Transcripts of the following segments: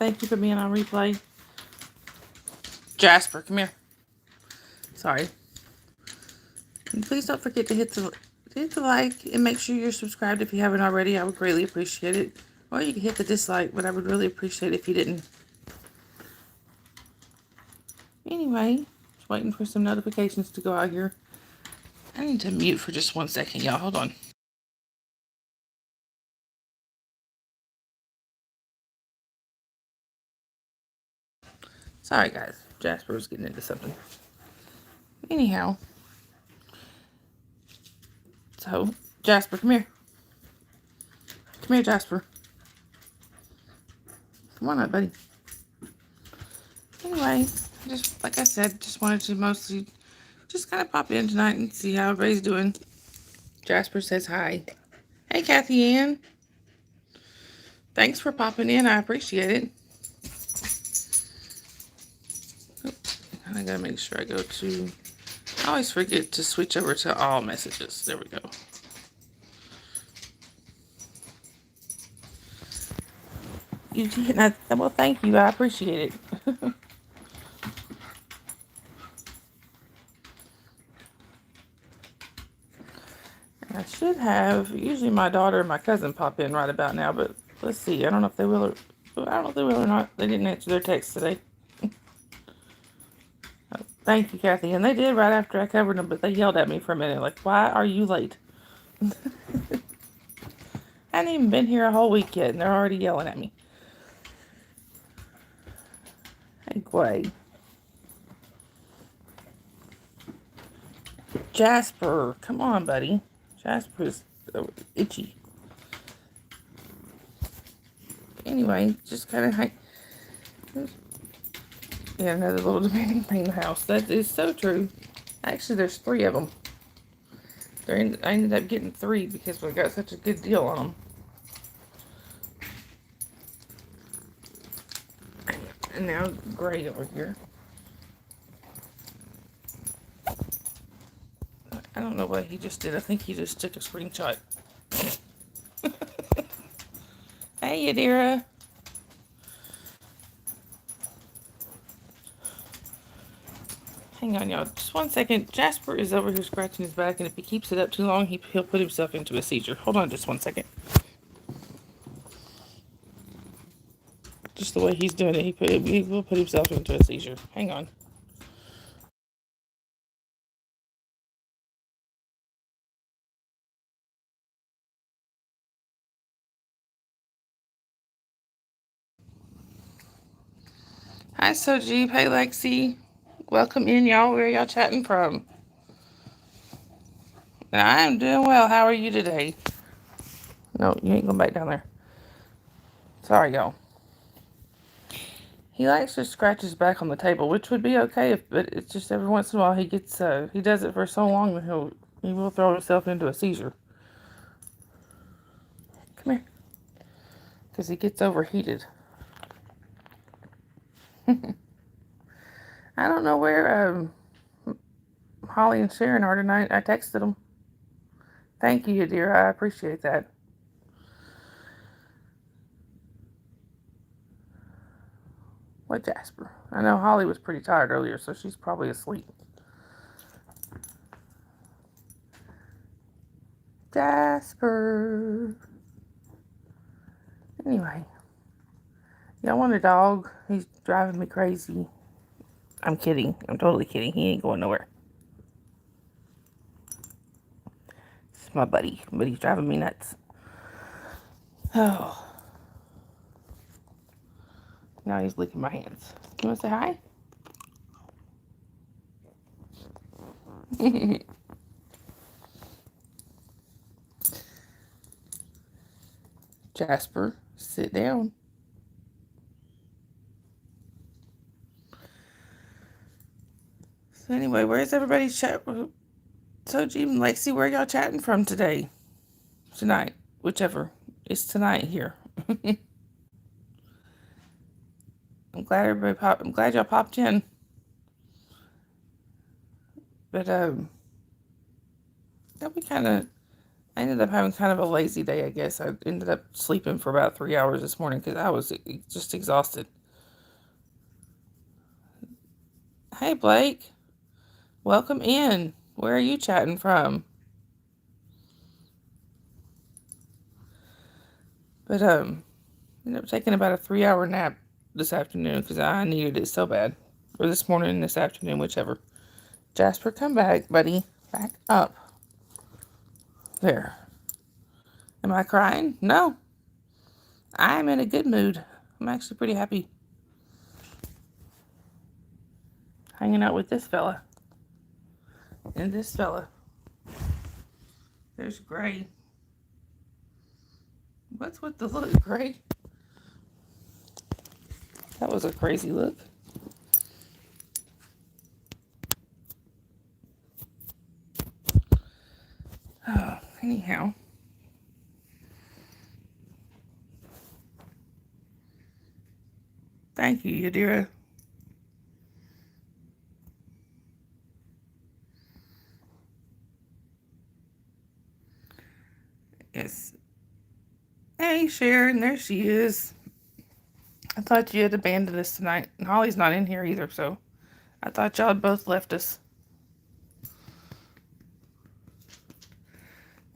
Thank you for being on replay. Jasper, come here. Sorry. And please don't forget to hit the like and make sure you're subscribed if you haven't already. I would greatly appreciate it. Or you can hit the dislike, but I would really appreciate it if you didn't. Anyway, just waiting for some notifications to go out here. I need to mute for just 1 second, y'all. Hold on. Sorry, guys. Jasper was getting into something. Anyhow. So, Jasper, come here. Come here, Jasper. Come on up, buddy. Anyway, just like I said, just wanted to mostly just kind of pop in tonight and see how everybody's doing. Jasper says hi. Hey, Kathy Ann. Thanks for popping in. I appreciate it. I gotta make sure I go to... I always forget to switch over to all messages. There we go. Well, thank you. I appreciate it. I should have... Usually my daughter and my cousin pop in right about now, but let's see. I don't know if they will or not. They didn't answer their text today. Thank you, Kathy. And they did right after I covered them, but they yelled at me for a minute. Like, why are you late? I hadn't even been here a whole week yet, and they're already yelling at me. Hey, Quay. Jasper. Come on, buddy. Jasper's itchy. Anyway, just kind of like... Yeah, another little demanding thing in the house. That is so true. Actually, there's 3 of them. I ended up getting 3 because we got such a good deal on them. And now Gray over here. I don't know what he just did. I think he just took a screenshot. Hey, Yadira. Hang on, y'all. Just 1 second. Jasper is over here scratching his back, and if he keeps it up too long, he'll put himself into a seizure. Hold on just 1 second. Just the way he's doing it, he will put himself into a seizure. Hang on. Hi, Soji. Hey, Lexi. Welcome in, y'all. Where are y'all chatting from? I'm doing well. How are you today? No, you ain't going back down there. Sorry, y'all. He likes to scratch his back on the table, which would be okay, but it's just every once in a while he gets, he does it for so long that he will throw himself into a seizure. Come here. Because he gets overheated. I don't know where, Holly and Sharon are tonight. I texted them. Thank you, dear. I appreciate that. What, Jasper? I know Holly was pretty tired earlier, so she's probably asleep. Jasper. Anyway. Y'all want a dog? He's driving me crazy. I'm kidding. I'm totally kidding. He ain't going nowhere. It's my buddy, but he's driving me nuts. Oh. Now he's licking my hands. You want to say hi? Jasper, sit down. So anyway, where's everybody's chat? Soji and Lexi, where y'all chatting from today? Tonight, whichever. It's tonight here. I'm glad y'all popped in. But that'll be kind of I ended up having kind of a lazy day, I guess. I ended up sleeping for about 3 hours this morning because I was just exhausted. Hey, Blake. Welcome in. Where are you chatting from? But, ended up taking about a 3 hour nap this afternoon because I needed it so bad. Or this morning, this afternoon, whichever. Jasper, come back, buddy. Back up. There. Am I crying? No. I'm in a good mood. I'm actually pretty happy. Hanging out with this fella. And this fella. There's Gray. What's with the look, Gray? That was a crazy look. Oh, anyhow. Thank you, Yadira. Yes. Hey, Sharon, there she is. I thought you had abandoned us tonight. Holly's not in here either, so I thought y'all had both left us.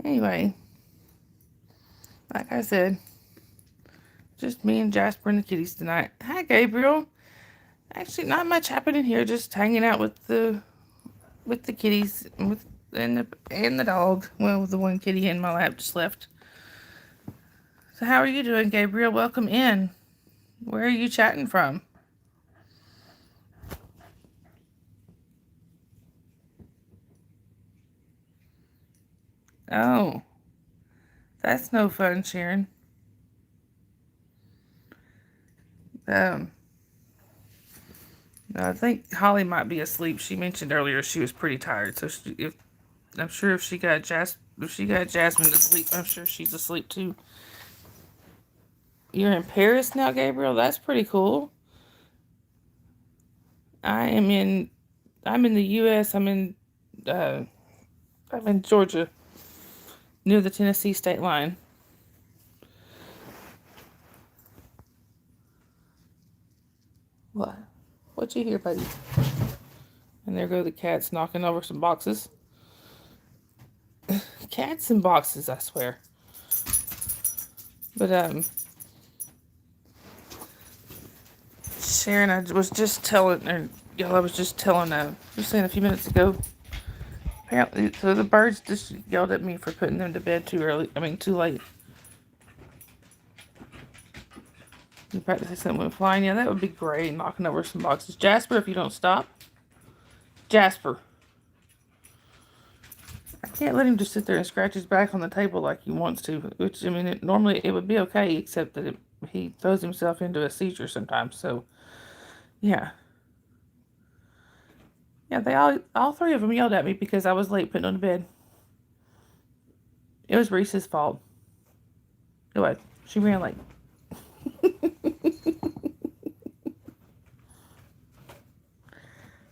Anyway, like I said, just me and Jasper and the kitties tonight. Hi, Gabriel. Actually, not much happening here. Just hanging out with the kitties and the dog. Well, the one kitty in my lap just left. So how are you doing, Gabriel? Welcome in. Where are you chatting from? Oh, that's no fun, Sharon. Um, I think Holly might be asleep. She mentioned earlier she was pretty tired, so I'm sure if she got Jasmine to sleep, I'm sure she's asleep too. You're in Paris now, Gabriel. That's pretty cool. I'm in the U.S. Uh, I'm in Georgia, near the Tennessee state line. What? What you hear, buddy? And there go the cats knocking over some boxes. Cats and boxes, I swear. But Sharon, I was just telling, or y'all, I was just telling, just saying a few minutes ago. Apparently, so the birds just yelled at me for putting them to bed too early. I mean, too late. You practically something went flying. Yeah, that would be great. Knocking over some boxes. Jasper, if you don't stop. Jasper. I can't let him just sit there and scratch his back on the table like he wants to. Which, I mean, normally it would be okay, except that he throws himself into a seizure sometimes. So, yeah. Yeah, they all three of them yelled at me because I was late putting on the bed. It was Reese's fault. What? She ran late.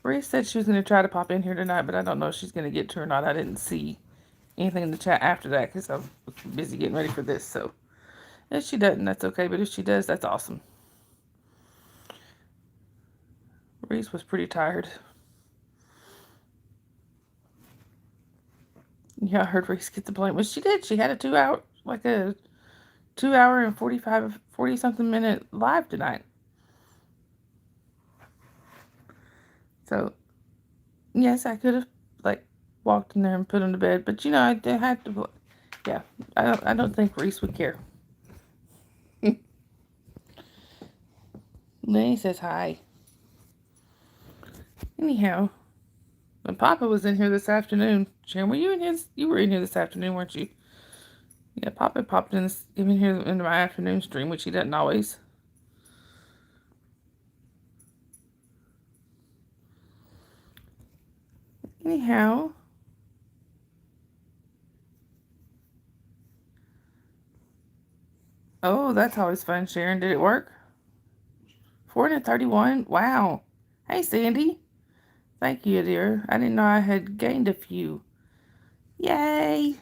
Reese said she was going to try to pop in here tonight, but I don't know if she's going to get to or not. I didn't see anything in the chat after that because I was busy getting ready for this. So if she doesn't, that's okay. But if she does, that's awesome. Reese was pretty tired. Yeah, I heard Reese get the blame. Well, she did. She had a 2 hour, like a 2 hour and 40 something minute live tonight. So, yes, I could have, like, walked in there and put him to bed. But, I had to, yeah, I don't think Reese would care. Lenny says hi. Anyhow, when Papa was in here this afternoon, Sharon, were you in here? You were in here this afternoon, weren't you? Yeah, Papa popped in here into my afternoon stream, which he doesn't always. Anyhow, oh, that's always fun, Sharon. Did it work? 431? Wow. Hey, Sandy. Thank you, dear. I didn't know I had gained a few. Yay.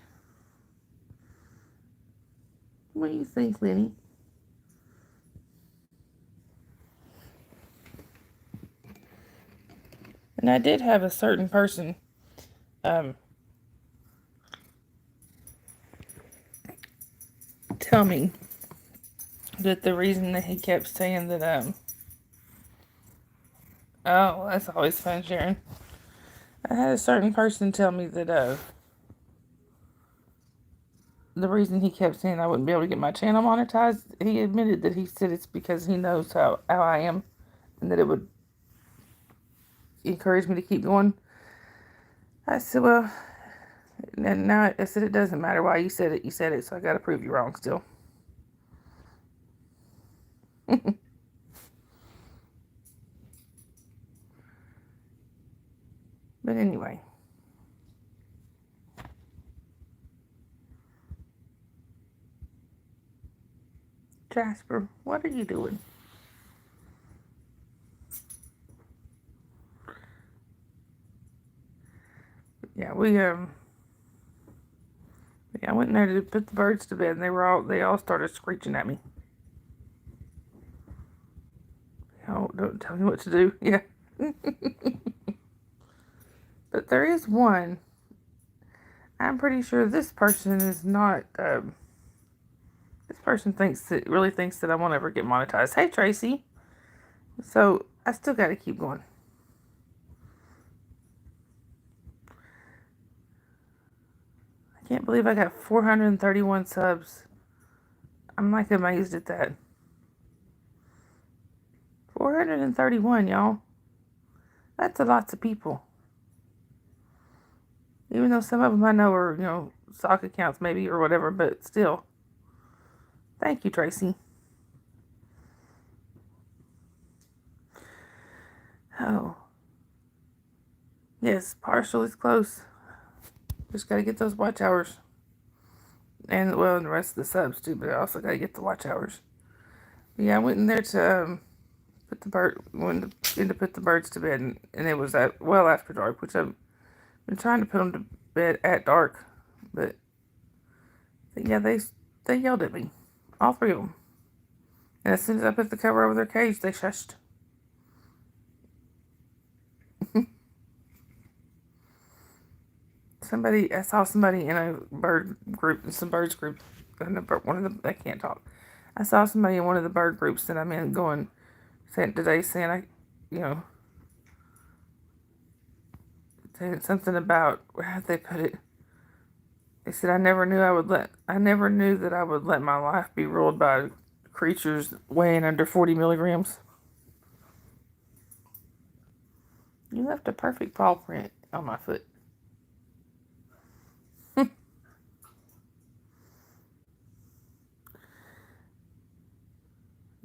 What do you think, Lenny? And I did have a certain person tell me that the reason that he kept saying that oh, that's always fun, Sharon. I had a certain person tell me that the reason he kept saying I wouldn't be able to get my channel monetized, he admitted that he said it's because he knows how I am and that it would encourage me to keep going. I said, well, and now I said it doesn't matter why you said it, so I gotta prove you wrong still. But anyway. Jasper, what are you doing? Yeah, I went in there to put the birds to bed and they all started screeching at me. Oh, don't tell me what to do. Yeah. But there is one. I'm pretty sure this person is not this person really thinks that I won't ever get monetized. Hey Tracy. So I still gotta keep going. I can't believe I got 431 subs. I'm like amazed at that. 431, y'all. That's a lot of people. Even though some of them I know are, sock accounts maybe or whatever, but still. Thank you, Tracy. Oh. Yes, partial is close. Just gotta get those watch hours. And, well, and the rest of the subs too, but I also gotta get the watch hours. But yeah, I went in there to went in to put the birds to bed, and it was well after dark, which I've been trying to put them to bed at dark, but yeah, they yelled at me, all three of them. And as soon as I put the cover over their cage, they shushed. I saw somebody in a bird group, some birds group, I can't talk. I saw somebody in one of the bird groups that I'm in saying saying something about, how did they put it? They said, I never knew that I would let my life be ruled by creatures weighing under 40 milligrams. You left a perfect paw print on my foot.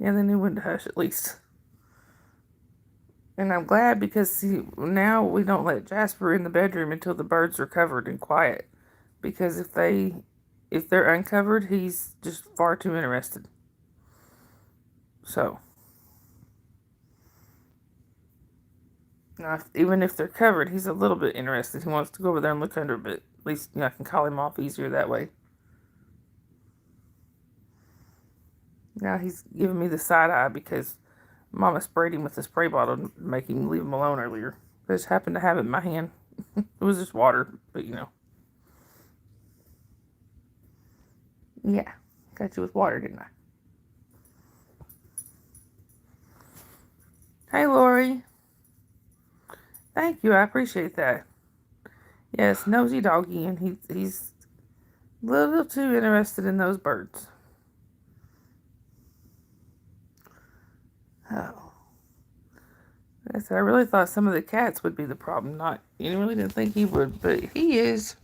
Yeah, they knew when to hush at least. And I'm glad because, see, now we don't let Jasper in the bedroom until the birds are covered and quiet. Because if they're uncovered, he's just far too interested. So, now even if they're covered, he's a little bit interested. He wants to go over there and look under, but at least I can call him off easier that way. Now he's giving me the side eye because Mama sprayed him with the spray bottle to make him leave him alone earlier. I just happened to have it in my hand. It was just water, but Yeah, got you with water, didn't I? Hey, Lori. Thank you, I appreciate that. Yes, nosy doggy, and he's a little too interested in those birds. Oh. I said, I really thought some of the cats would be the problem. You really didn't think he would, but he is.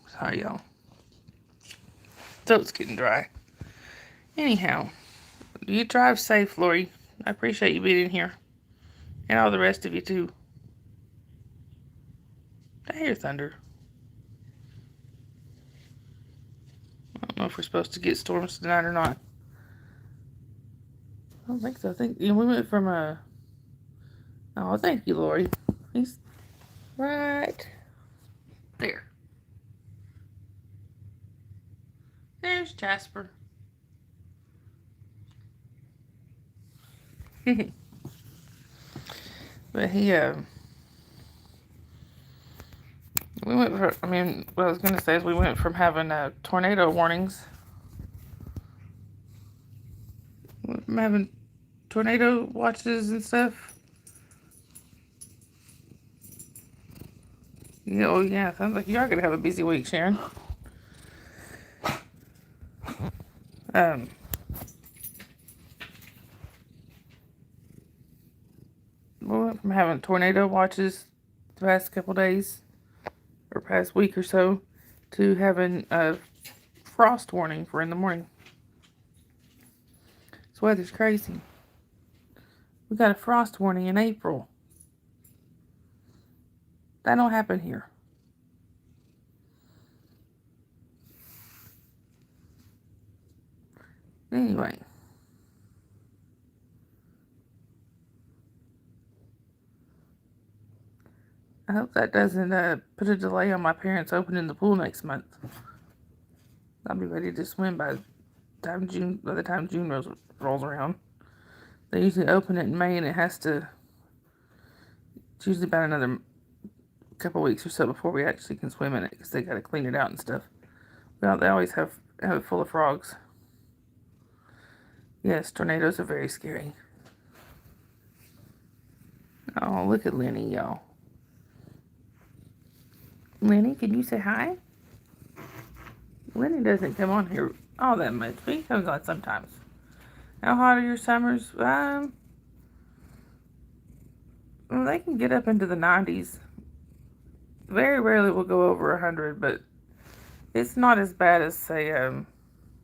Sorry, y'all. Throat's getting dry. Anyhow, you drive safe, Lori. I appreciate you being in here. And all the rest of you, too. I hear thunder. I don't know if we're supposed to get storms tonight or not. don't think so. I think we went from a. Oh, thank you, Lori. He's right there. There's Jasper. But he we went for. I mean, what I was gonna say is we went from having tornado warnings, from having tornado watches and stuff. Yeah, oh yeah, sounds like you are gonna have a busy week, Sharon. Um, we went from having tornado watches the past couple days or past week or so to having a frost warning for in the morning. This weather's crazy. We got a frost warning in April. That don't happen here. Anyway. I hope that doesn't put a delay on my parents opening the pool next month. I'll be ready to swim by the time June rolls around. They usually open it in May, and it's usually about another couple weeks or so before we actually can swim in it, because they got to clean it out and stuff. Well, they always have it full of frogs. Yes, tornadoes are very scary. Oh, look at Lenny, y'all. Lenny, can you say hi? Lenny doesn't come on here all that much, but he comes on sometimes. How hot are your summers? Well, they can get up into the 90s. Very rarely will go over 100, but it's not as bad as, say,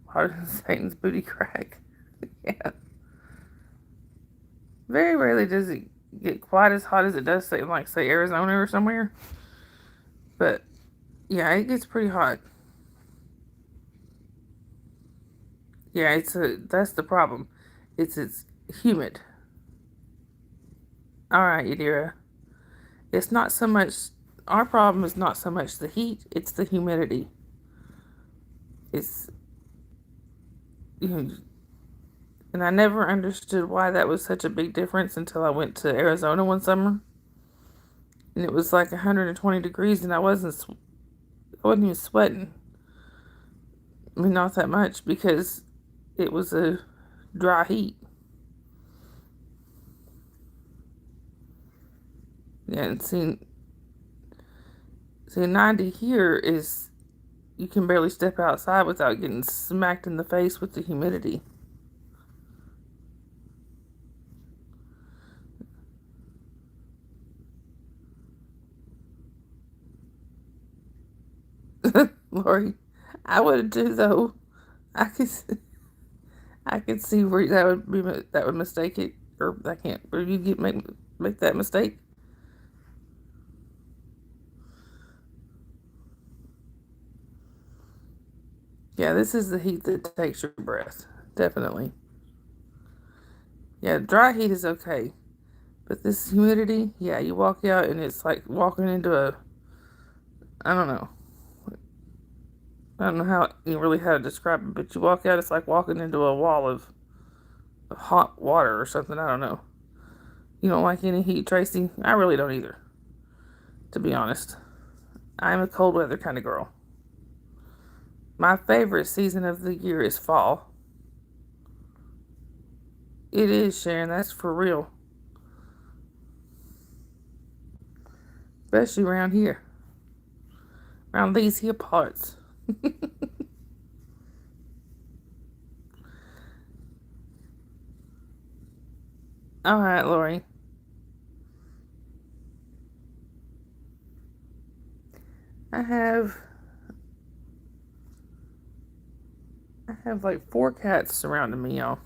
Hard as Satan's Booty Crack. Yeah. Very rarely does it get quite as hot as it does, say, like, say, Arizona or somewhere. But, yeah, it gets pretty hot. Yeah, that's the problem. It's humid. Alright, Yadira. It's not so much, our problem is not so much the heat, it's the humidity. It's, and I never understood why that was such a big difference until I went to Arizona one summer. And it was like 120 degrees, and I wasn't even sweating. I mean, not that much, because it was a dry heat. Yeah, and see 90 here is, you can barely step outside without getting smacked in the face with the humidity. Lori, I would too, though. I could see where that would mistake it, or I can't. Where you make that mistake. Yeah, this is the heat that takes your breath, definitely. Yeah, dry heat is okay, but this humidity, yeah, you walk out and it's like walking into I don't know. I don't know how to describe it, but you walk out, it's like walking into a wall of hot water or something. I don't know. You don't like any heat, Tracy? I really don't either, to be honest. I'm a cold weather kind of girl. My favorite season of the year is fall. It is, Sharon. That's for real. Especially around here. Around these here parts. All right, Lori. I have like 4 cats surrounding me, y'all.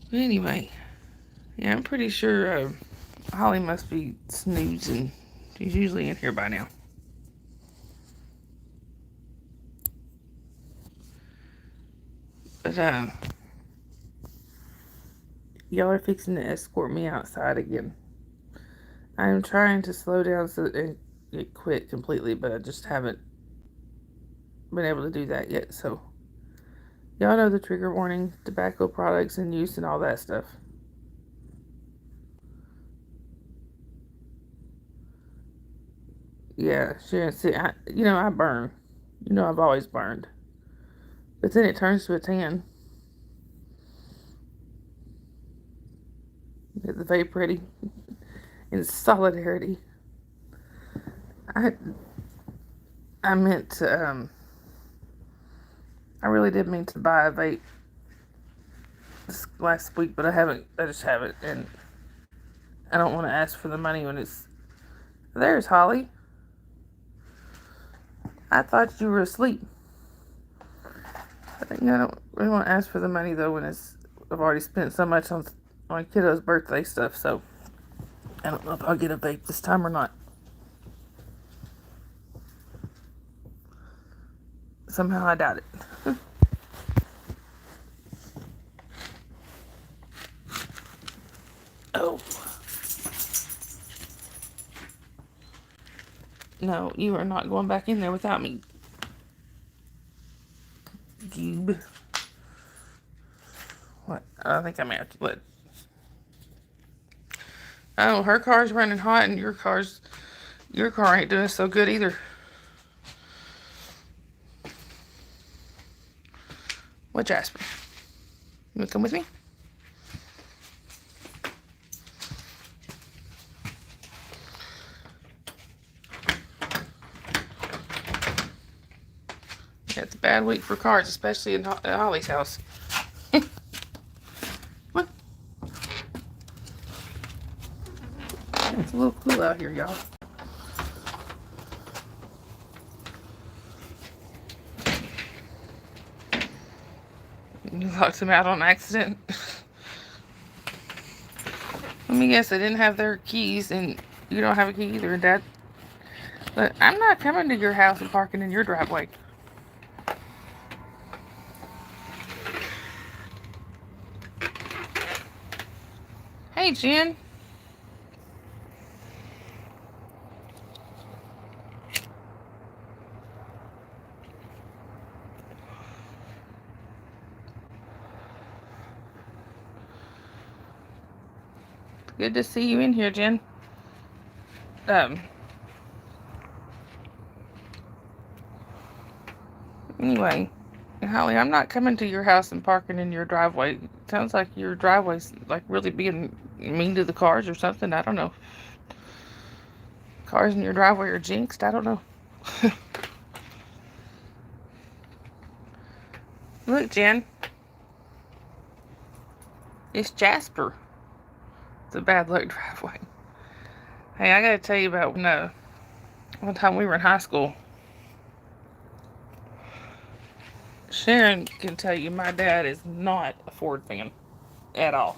But anyway, yeah, I'm pretty sure Holly must be snoozing. She's usually in here by now. But y'all are fixing to escort me outside again. I'm trying to slow down so it quit completely, but I just haven't been able to do that yet. So y'all know the trigger warning, tobacco products in use and all that stuff. Yeah, Sharon said, I burn. You know I've always burned. But then it turns to a tan. Is the vape ready? In solidarity. I meant to, I really did mean to buy a vape this last week, but I just haven't, and I don't want to ask for the money when it's, there's Holly. I thought you were asleep. I don't really want to ask for the money though when I've already spent so much on my kiddo's birthday stuff, so I don't know if I'll get a vape this time or not. Somehow I doubt it. Oh. No, you are not going back in there without me. Goob. What? I think I may have to let. Oh, her car's running hot and your car ain't doing so good either. What, Jasper? You wanna come with me? Yeah, it's a bad week for cars, especially at Holly's house. What? It's a little cool out here, y'all. You locked them out on accident. Let me guess, they didn't have their keys, and you don't have a key either, Dad. But I'm not coming to your house and parking in your driveway. Hey, Jen. Good to see you in here, Jen. Anyway, Holly, I'm not coming to your house and parking in your driveway. It sounds like your driveway's like really being mean to the cars or something. I don't know. Cars in your driveway are jinxed. I don't know. Look, Jen. It's Jasper. It's a bad luck driveway. Hey, I gotta tell you about one time we were in high school. Sharon can tell you my dad is not a Ford fan at all.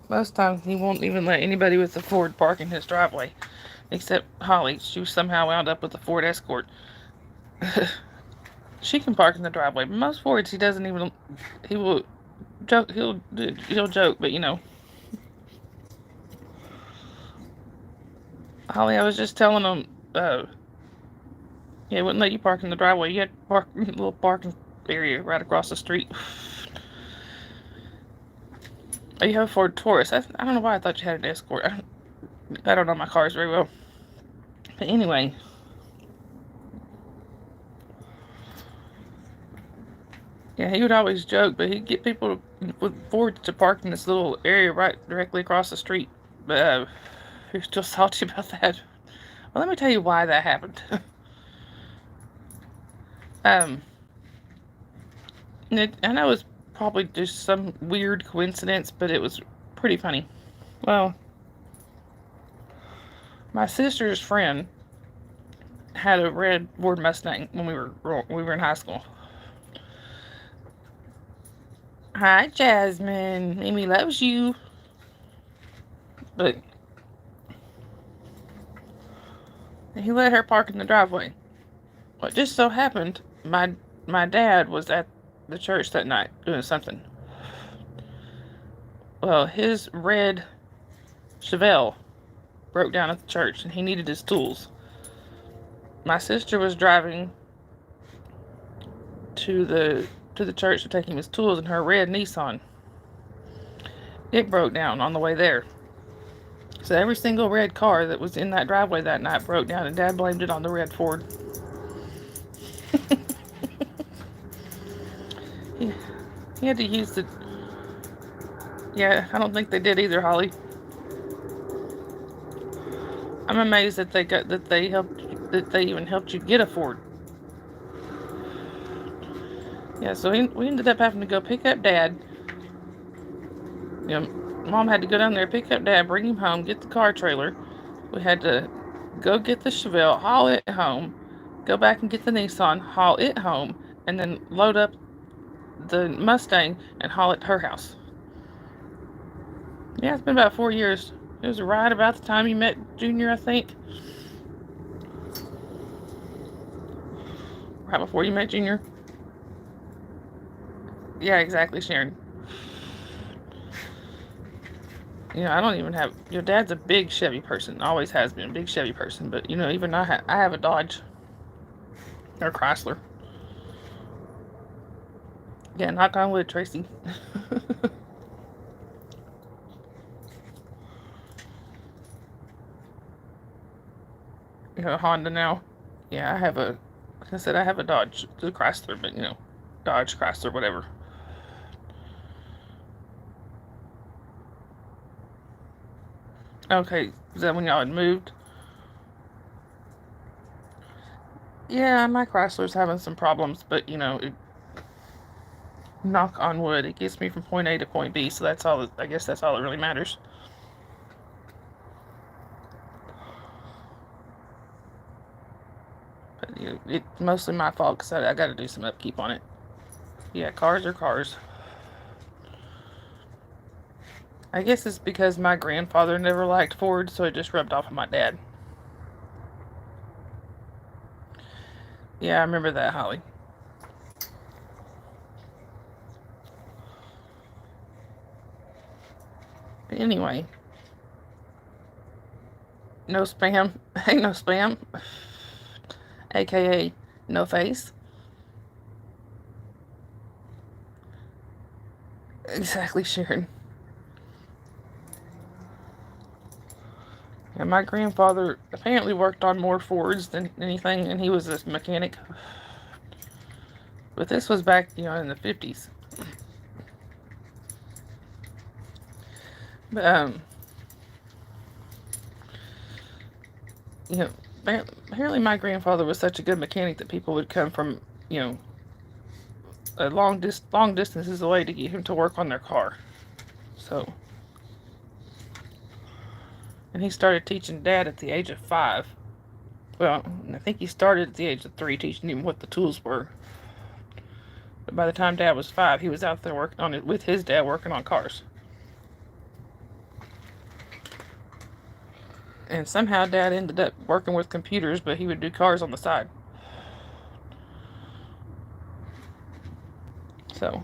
Most times he won't even let anybody with a Ford park in his driveway. Except Holly. She somehow wound up with a Ford Escort. She can park in the driveway. But most Fords he doesn't even, he will joke, he'll joke, but you know. Holly, I was just telling him, yeah, it wouldn't let you park in the driveway. You had to park in a little parking area right across the street. Oh, you have a Ford Taurus. I don't know why I thought you had an Escort. I don't know my cars very well. But anyway. Yeah, he would always joke, but he'd get people with Fords to park in this little area right directly across the street. But he was still salty about that. Well, let me tell you why that happened. I know it's probably just some weird coincidence, but it was pretty funny. Well, my sister's friend had a red Ford Mustang when we were in high school. Hi, Jasmine. Mimi loves you. But he let her park in the driveway. Well, it just so happened my my dad was at the church that night doing something. Well, his red Chevelle broke down at the church and he needed his tools. My sister was driving to the church to take him his tools in her red Nissan. It broke down on the way there. So every single red car that was in that driveway that night broke down, and Dad blamed it on the red Ford. he had to use the... Yeah, I don't think they did either, Holly. I'm amazed that they even helped you get a Ford. Yeah, so we ended up having to go pick up Dad. You know, Mom had to go down there, pick up Dad, bring him home, get the car trailer. We had to go get the Chevelle, haul it home, go back and get the Nissan, haul it home, and then load up the Mustang and haul it to her house. Yeah, it's been about 4 years. It was right about the time you met Junior, I think. Right before you met Junior. Yeah, exactly, Sharon. You know, I don't even have... Your dad's a big Chevy person. Always has been a big Chevy person. But, you know, even I have a Dodge. Or Chrysler. Yeah, knock on wood, Tracy. You know, Honda now. Yeah, I have a... Like I said, I have a Dodge. The Chrysler, but, you know, Dodge, Chrysler, whatever. Okay, is that when y'all had moved? Yeah, my Chrysler's having some problems, but, you know, knock on wood, it gets me from point A to point B, so that's all. I guess that's all that really matters. But you know, it's mostly my fault because I got to do some upkeep on it. Yeah, cars are cars. I guess it's because my grandfather never liked Ford, so it just rubbed off on my dad. Yeah, I remember that, Holly. But anyway, no spam. Ain't no spam. AKA no face. Exactly, Sharon. And my grandfather apparently worked on more Fords than anything, and he was a mechanic. But this was back, you know, in the 50s. But, you know, apparently my grandfather was such a good mechanic that people would come from, you know, long distances away to get him to work on their car. So, and he started teaching Dad at the age of 5. Well, I think he started at the age of 3 teaching him what the tools were. But by the time Dad was 5, he was out there working on it with his dad, working on cars. And somehow Dad ended up working with computers, but he would do cars on the side. So,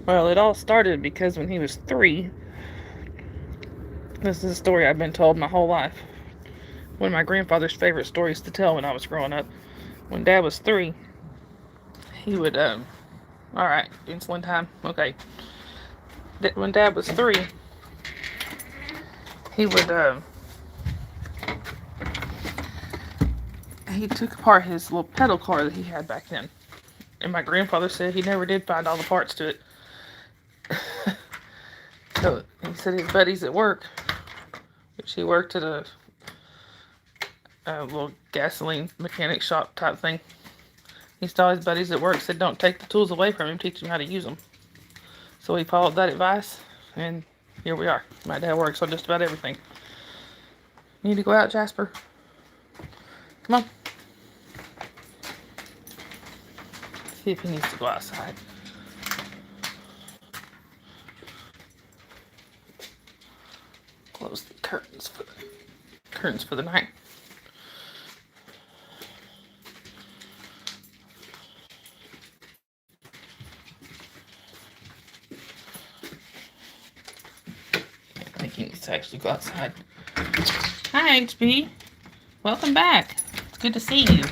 well, it all started because when he was 3, this is a story I've been told my whole life. One of my grandfather's favorite stories to tell when I was growing up. When Dad was 3, he would, alright, insulin time, okay. When Dad was 3, he would, he took apart his little pedal car that he had back then. And my grandfather said he never did find all the parts to it. So he said his buddies at work, which he worked at a little gasoline mechanic shop type thing. He saw his buddies at work said, don't take the tools away from him, teach him how to use them. So he followed that advice, and here we are. My dad works on just about everything. You need to go out, Jasper? Come on. See if he needs to go outside. close the curtains for the night. I think he needs to actually go outside. Hi, HB. Welcome back. It's good to see you.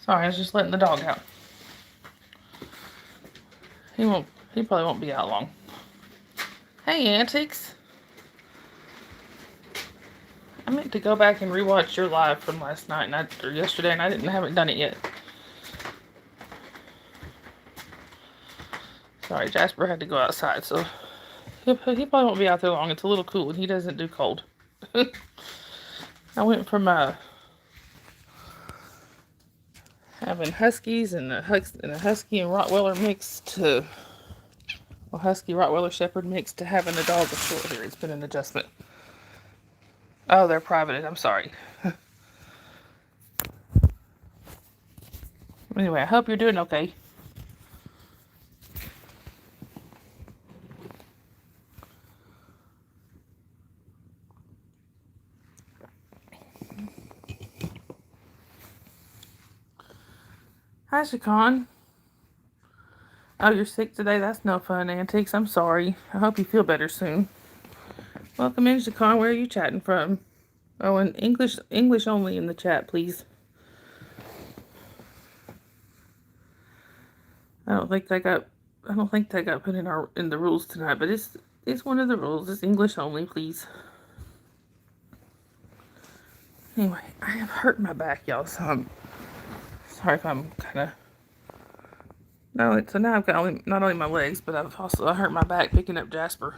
Sorry, I was just letting the dog out. He probably won't be out long. Hey, Antics. I meant to go back and rewatch your live from last night or yesterday, and I haven't done it yet. Sorry, Jasper had to go outside, so he probably won't be out there long. It's a little cool, and he doesn't do cold. I went from having Huskies and a Husky and Rottweiler mix to Husky Rottweiler Shepherd mix to having a dog with short hair. It's been an adjustment. Oh, they're privated. I'm sorry. Anyway, I hope you're doing okay. Hi, Shakan. Oh, you're sick today? That's no fun, Antiques. I'm sorry. I hope you feel better soon. Welcome in, Shakan. Where are you chatting from? Oh, and English only in the chat, please. I don't think that got put in the rules tonight, but it's one of the rules. It's English only, please. Anyway, I have hurt my back, y'all, so I'm sorry if I'm kind of. No, so now I've got not only my legs, but I hurt my back picking up Jasper.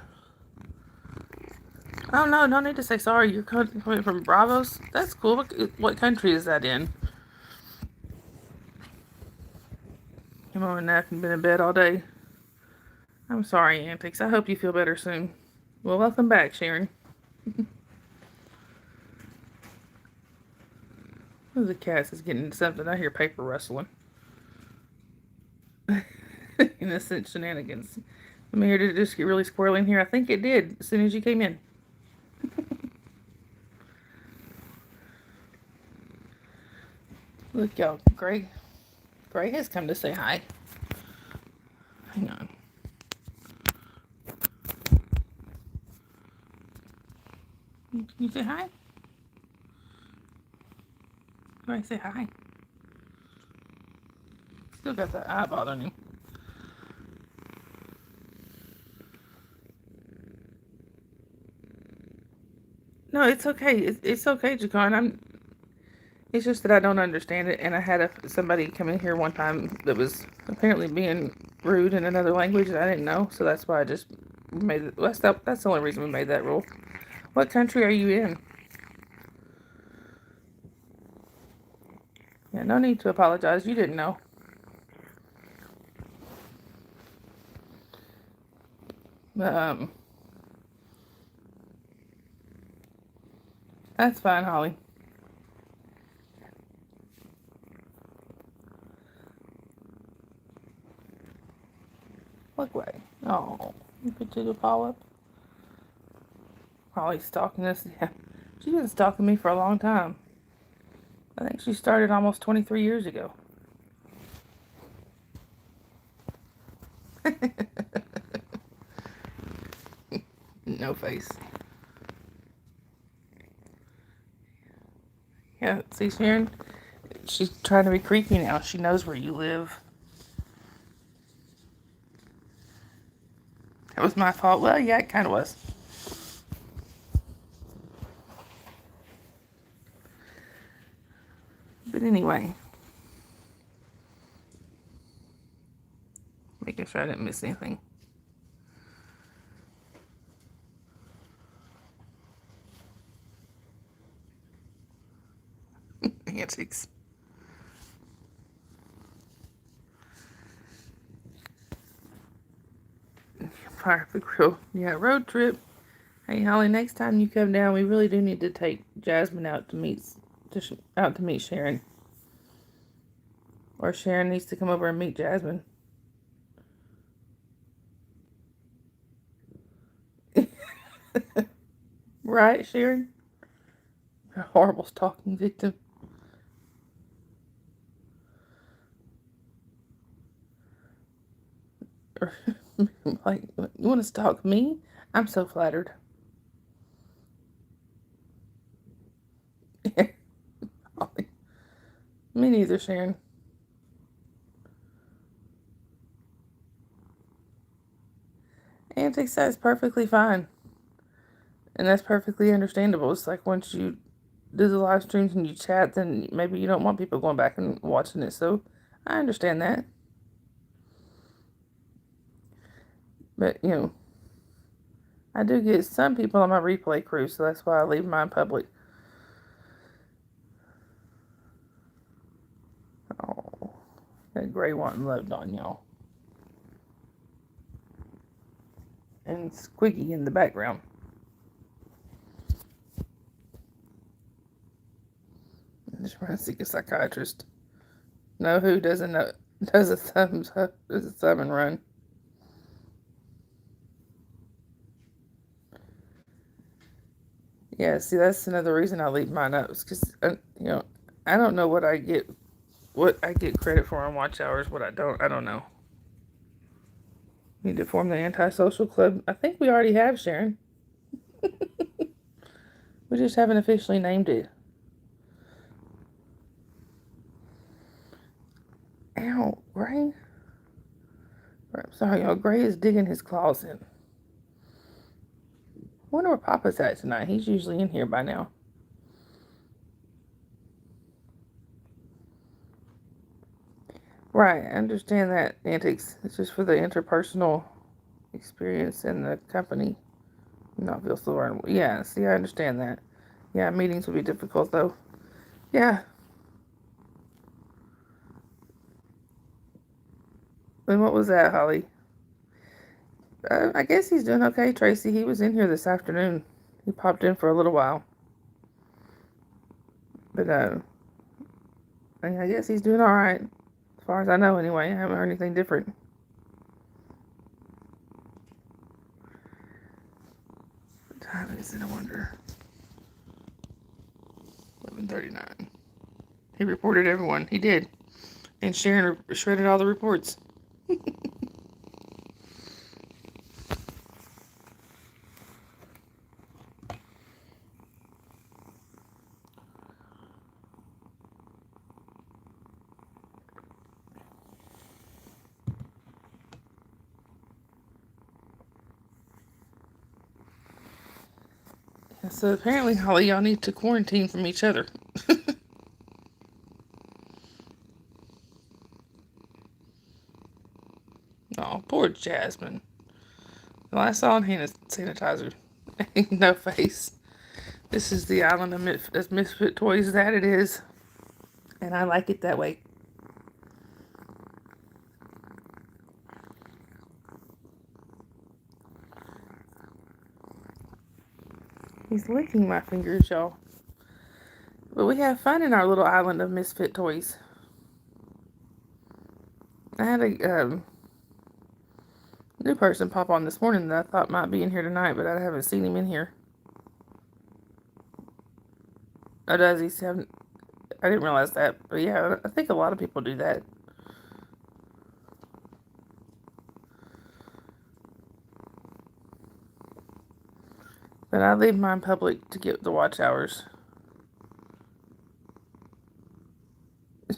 Oh no, no need to say sorry. You're coming from Bravos. That's cool. What country is that in? I'm on a nap and been in bed all day. I'm sorry, Antics. I hope you feel better soon. Well, welcome back, Sharon. The cat is getting into something. I hear paper rustling. Innocent shenanigans. I'm here to just get really squirrely in here. I think it did as soon as you came in. Look, y'all. Gray has come to say hi. Hang on. Can you say hi? Gray, say hi. Still got that eye bothering him. No, it's okay. It's okay, Jacan. It's just that I don't understand it, and I had somebody come in here one time that was apparently being rude in another language that I didn't know, so that's why I just made it. That's the only reason we made that rule. What country are you in? Yeah, no need to apologize. You didn't know. That's fine, Holly. Look way. Oh, you put the paw up. Holly's stalking us. Yeah, she's been stalking me for a long time. I think she started almost 23 years ago. No face. Yeah, see, Sharon? She's trying to be creepy now. She knows where you live. That was my fault. Well, yeah, it kind of was. But anyway. Making sure I didn't miss anything. Antics. Fire the grill. Yeah, road trip. Hey, Holly, next time you come down, we really do need to take Jasmine out to meet Sharon. Or Sharon needs to come over and meet Jasmine. Right, Sharon? A horrible stalking victim. Like, you want to stalk me? I'm so flattered. Me neither, Sharon. Antics, that's perfectly fine. And that's perfectly understandable. It's like once you do the live streams and you chat, then maybe you don't want people going back and watching it. So I understand that. But, I do get some people on my replay crew, so that's why I leave mine public. Oh, that gray one loved on y'all. And Squiggy in the background. I just want to seek a psychiatrist. No, who doesn't know? Does a thumbs up, does a thumb and run. Yeah, see, that's another reason I leave mine up. It's because, I don't know what I get credit for on watch hours, what I don't. I don't know. Need to form the antisocial club. I think we already have, Sharon. We just haven't officially named it. Ow, Gray. I'm sorry, y'all. Gray is digging his claws in. I wonder where Papa's at tonight. He's usually in here by now. Right, I understand that, Antics. It's just for the interpersonal experience in the company. Not feel so learn. Yeah, see, I understand that. Yeah, meetings would be difficult, though. Yeah. And what was that, Holly? I guess he's doing okay, Tracy. He was in here this afternoon. He popped in for a little while. But, I guess he's doing alright. As far as I know, anyway. I haven't heard anything different. What time is it, I wonder? 11:39. He reported everyone. He did. And Sharon shredded all the reports. So apparently, Holly, y'all need to quarantine from each other. Oh, poor Jasmine. Well, I saw in hand sanitizer. No face. This is the island of misfit toys that it is. And I like it that way. He's licking my fingers, y'all. But we have fun in our little island of misfit toys. I had a new person pop on this morning that I thought might be in here tonight, but I haven't seen him in here. Oh, does he? I didn't realize that. But yeah, I think a lot of people do that. But I leave mine public to get the watch hours.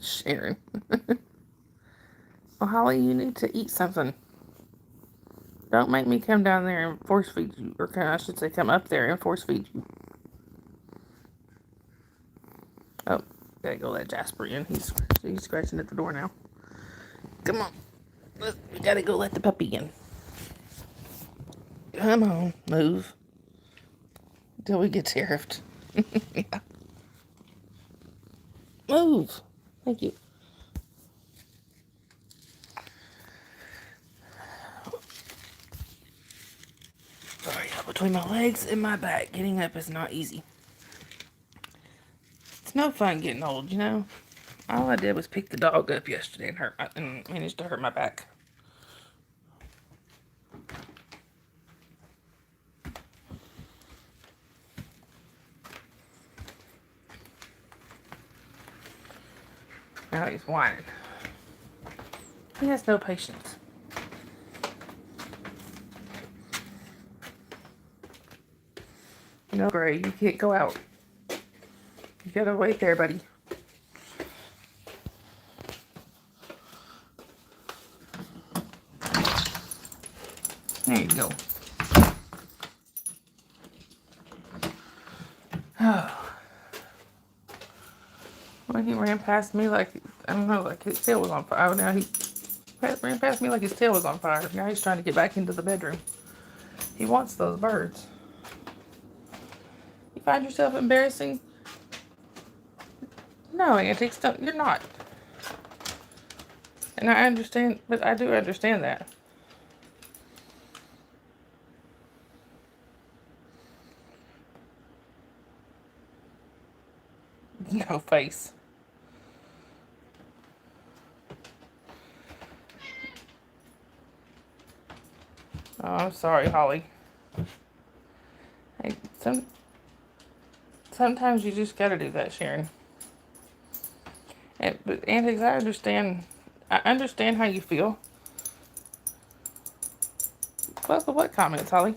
Sharon. Well, Holly, you need to eat something. Don't make me come down there and force feed you. Or I should say come up there and force feed you. Oh, gotta go let Jasper in. He's scratching at the door now. Come on. We gotta go let the puppy in. Come on, move. Until we get tariffed. Yeah. Move. Thank you. Sorry, between my legs and my back, getting up is not easy. It's no fun getting old, you know? All I did was pick the dog up yesterday and managed to hurt my back. Now he's whining. He has no patience. No, Gray, you can't go out. You gotta wait there, buddy. There you go. Oh. Well, he ran past me like, I don't know, like his tail was on fire. Oh, now he ran past me like his tail was on fire. Now he's trying to get back into the bedroom. He wants those birds. You find yourself embarrassing? No, Antiques, don't, you're not. And I understand, but I do understand that. No face. Oh, I'm sorry, Holly. Hey, sometimes you just gotta do that, Sharon. But Antiques, I understand. I understand how you feel. Well, the what comments, Holly?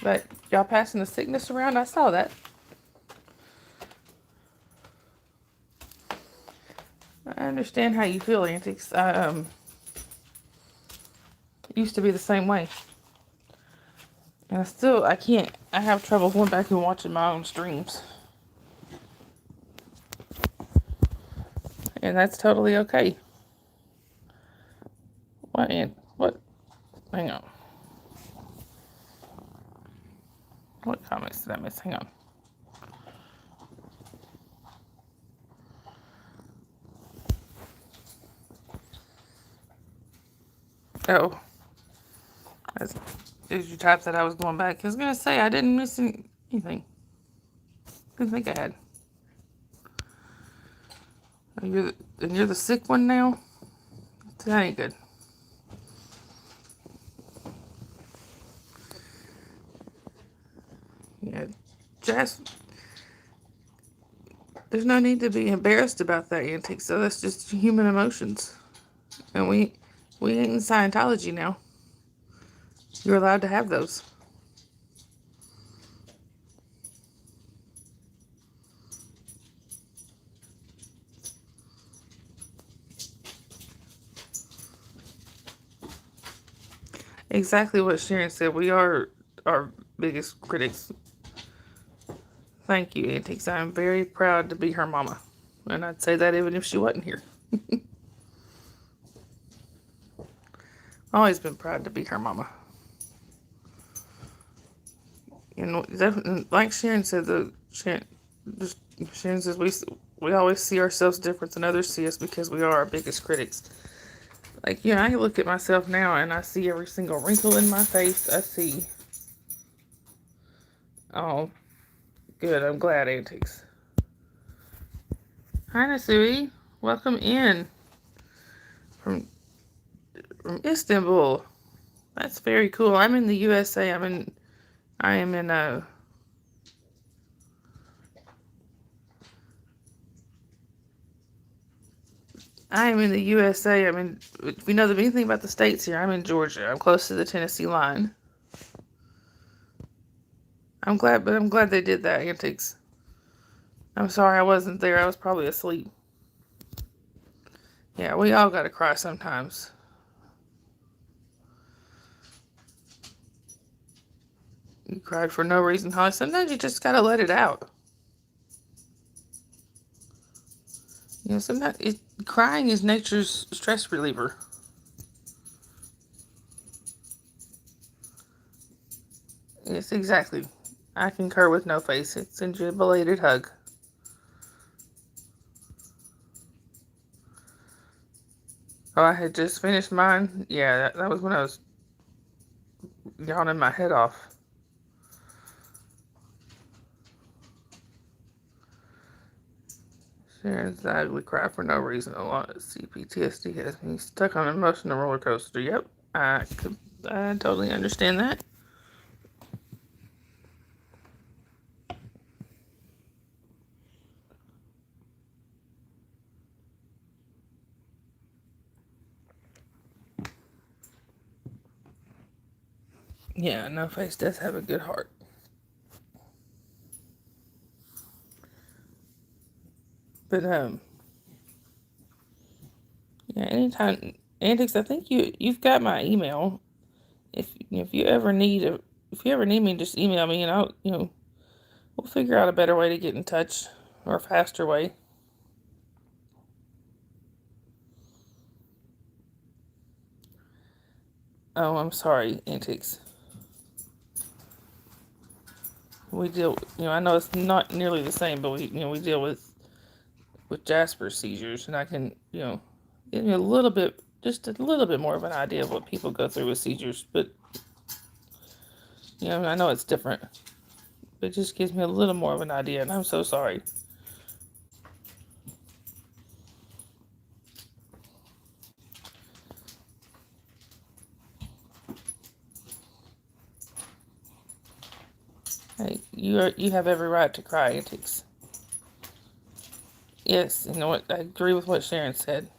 But y'all passing the sickness around? I saw that. I understand how you feel, Antiques. I used to be the same way. And I can't. I have trouble going back and watching my own streams. And that's totally okay. What? Hang on. What comments did I miss? Hang on. Oh. Did you type that I was going back? I was going to say I didn't miss anything. Didn't think I had. You're the sick one now? That ain't good. Yeah. Jess, there's no need to be embarrassed about that, Antique. So that's just human emotions. And we ain't in Scientology now. You're allowed to have those. Exactly what Sharon said. We are our biggest critics. Thank you, Antiques. I'm very proud to be her mama. And I'd say that even if she wasn't here. Always been proud to be her mama. And like Sharon said, Sharon says we always see ourselves different than others see us because we are our biggest critics. Like, I look at myself now and I see every single wrinkle in my face. I see. Oh, good. I'm glad, Antiques. Hi, Nasui. Welcome in from Istanbul. That's very cool. I'm in the USA. I am in the USA. If you know anything about the states here, I'm in Georgia. I'm close to the Tennessee line. I'm glad they did that, Antiques. I'm sorry I wasn't there. I was probably asleep. Yeah, we all gotta cry sometimes. You cried for no reason, Holly. Sometimes you just gotta let it out. Sometimes crying is nature's stress reliever. Yes, exactly. I concur with No Face. Send you a belated hug. Oh, I had just finished mine. Yeah, that was when I was yawning my head off. Sharon's ugly cry for no reason. A lot of CPTSD has me stuck on an emotional roller coaster. Yep, I totally understand that. Yeah, No Face does have a good heart. But yeah, anytime Antics, I think you've got my email. If you ever need if you ever need me, just email me and I'll we'll figure out a better way to get in touch or a faster way. Oh, I'm sorry, Antics. We deal, I know it's not nearly the same, but we deal with Jasper's seizures, and I can, give you a little bit, just a little bit more of an idea of what people go through with seizures. But I know it's different, but it just gives me a little more of an idea, and I'm so sorry. Hey, you have every right to cry, Antics. Yes, you know what? I agree with what Sharon said.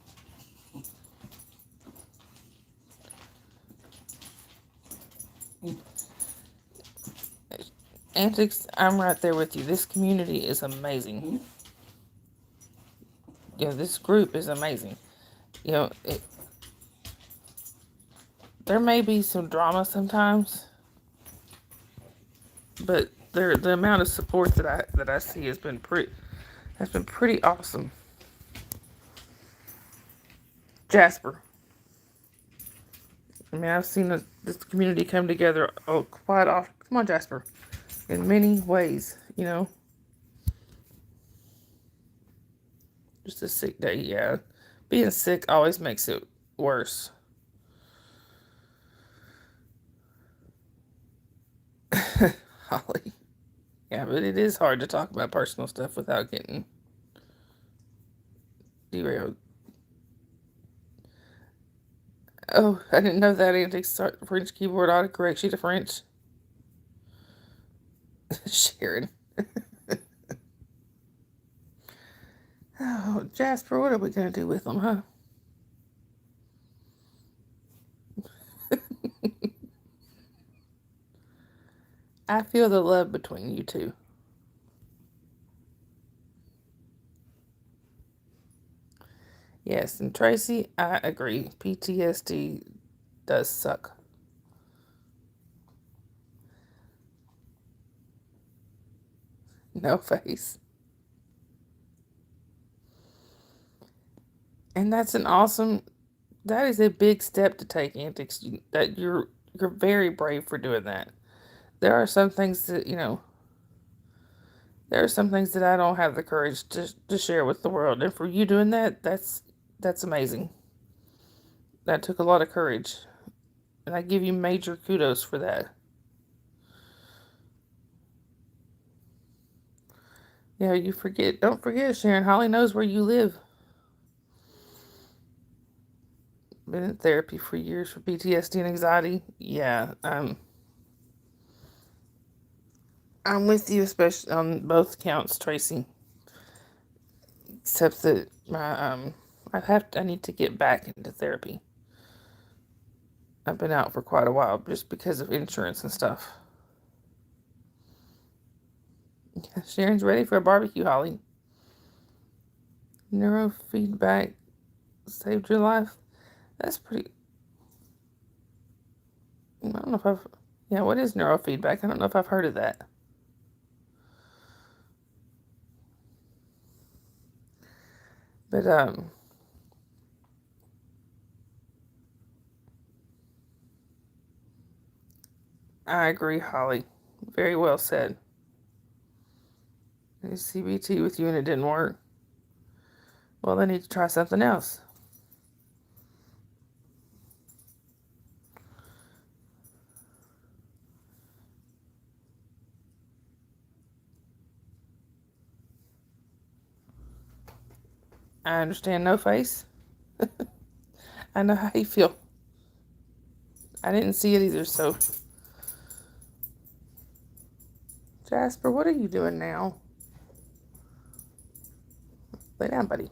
Antics, I'm right there with you. This community is amazing. This group is amazing. You know, it, there may be some drama sometimes, but the amount of support that I see has been pretty awesome. Jasper, I mean, I've seen this community come together quite often. Come on, Jasper, in many ways. Just a sick day. Yeah, being sick always makes it worse. Holly. Yeah, but it is hard to talk about personal stuff without getting derailed. Oh, I didn't know that Antics French keyboard autocorrects you to French. Sharon. Oh, Jasper, what are we going to do with them, huh? I feel the love between you two. Yes, and Tracy, I agree. PTSD does suck. No Face. And that is a big step to take, Antics. That you're very brave for doing that. There are some things that, there are some things that I don't have the courage to share with the world. And for you doing that, that's amazing. That took a lot of courage. And I give you major kudos for that. Yeah, don't forget, Sharon. Holly knows where you live. Been in therapy for years for PTSD and anxiety. Yeah, I'm with you, especially on both counts, Tracy. Except that I need to get back into therapy. I've been out for quite a while just because of insurance and stuff. Sharon's ready for a barbecue, Holly. Neurofeedback saved your life. That's pretty. I don't know if I've. Yeah, what is neurofeedback? I don't know if I've heard of that. But I agree, Holly. Very well said. CBT with you and it didn't work. Well, they need to try something else. I understand No Face. I know how you feel. I didn't see it either, so. Jasper, what are you doing now? Lay down, buddy.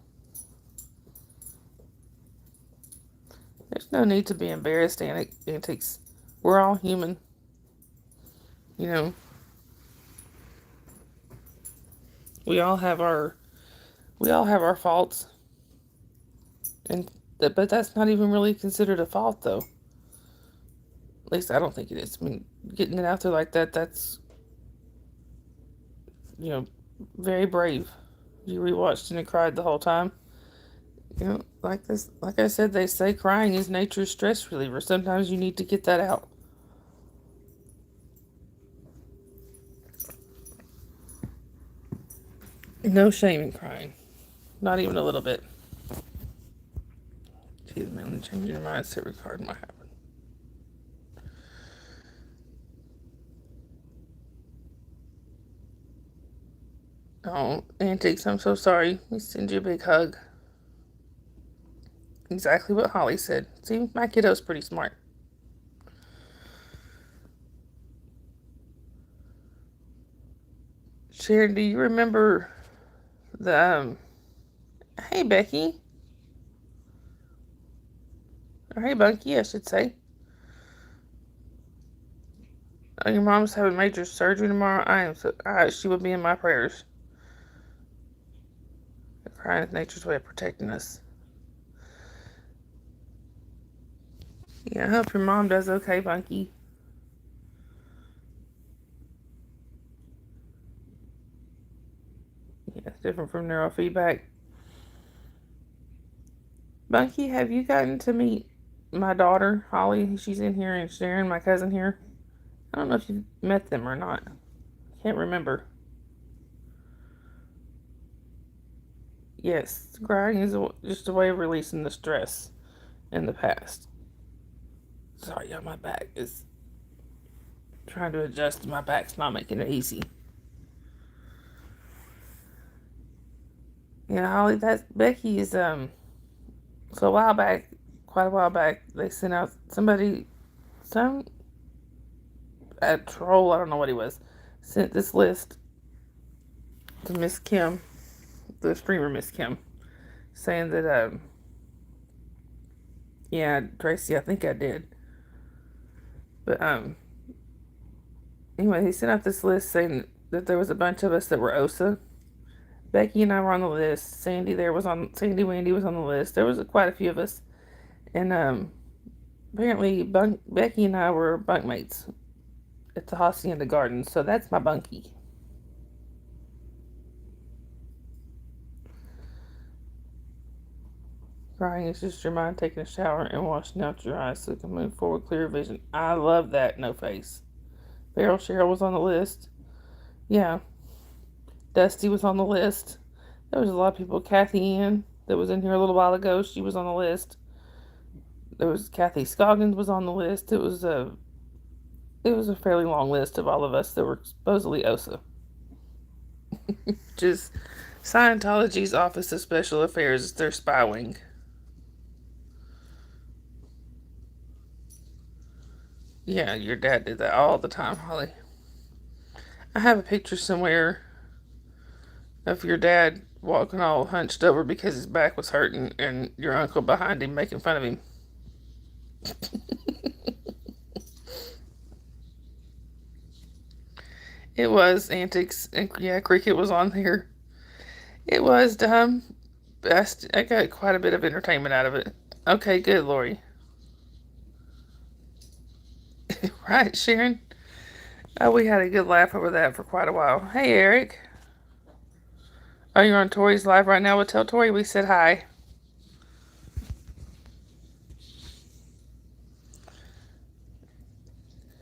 There's no need to be embarrassed, Antics. We're all human. You know, we all have our faults, and but that's not even really considered a fault, though. At least I don't think it is. I mean, getting it out there like that, that's, you know, very brave. You rewatched and cried the whole time. You know, like this, like I said, they say crying is nature's stress reliever. Sometimes you need to get that out. No shame in crying. Not even a little bit. Excuse me, let me change your mindset regarding what happened. Oh, Antiques, I'm so sorry. We send you a big hug. Exactly what Holly said. See, my kiddo's pretty smart. Sharon, do you remember the, hey, Becky. Or hey, Bunky, I should say. Oh, your mom's having major surgery tomorrow. She would be in my prayers. Crying is nature's way of protecting us. Yeah, I hope your mom does okay, Bunky. Yeah, it's different from neurofeedback. Bunky, have you gotten to meet my daughter, Holly? She's in here, and Sharon, my cousin here. I don't know if you've met them or not. Can't remember. Yes, crying is just a way of releasing the stress in the past. Sorry, y'all, my back is trying to adjust. My back's not making it easy. Yeah, Holly, that's Becky is so a while back, quite a while back, they sent out some a troll, I don't know what he was, sent this list to Miss Kim, the streamer Miss Kim, saying that yeah, Tracy, I think I did. But anyway, he sent out this list saying that there was a bunch of us that were OSA. Becky and I were on the list. Sandy Wandy was on the list. There was quite a few of us, and apparently Becky and I were bunkmates at the Hacienda Gardens. So that's my bunkie. Crying is just your mind taking a shower and washing out your eyes so you can move forward, clear vision. I love that. No face. Cheryl was on the list. Yeah, Dusty was on the list. There was a lot of people. Kathy Ann, that was in here a little while ago, she was on the list. There was Kathy Scoggins was on the list. It was a fairly long list of all of us that were supposedly OSA. Just Scientology's Office of Special Affairs is their spy wing. Yeah, your dad did that all the time, Holly. I have a picture somewhere of your dad walking all hunched over because his back was hurting and your uncle behind him making fun of him. It was antics, and yeah, Cricket was on here. It was dumb. I got quite a bit of entertainment out of it. Okay, good, Lori. Right, Sharon? Oh, we had a good laugh over that for quite a while. Hey, Eric. Oh, you're on Tori's live right now? Well, tell Tori we said hi.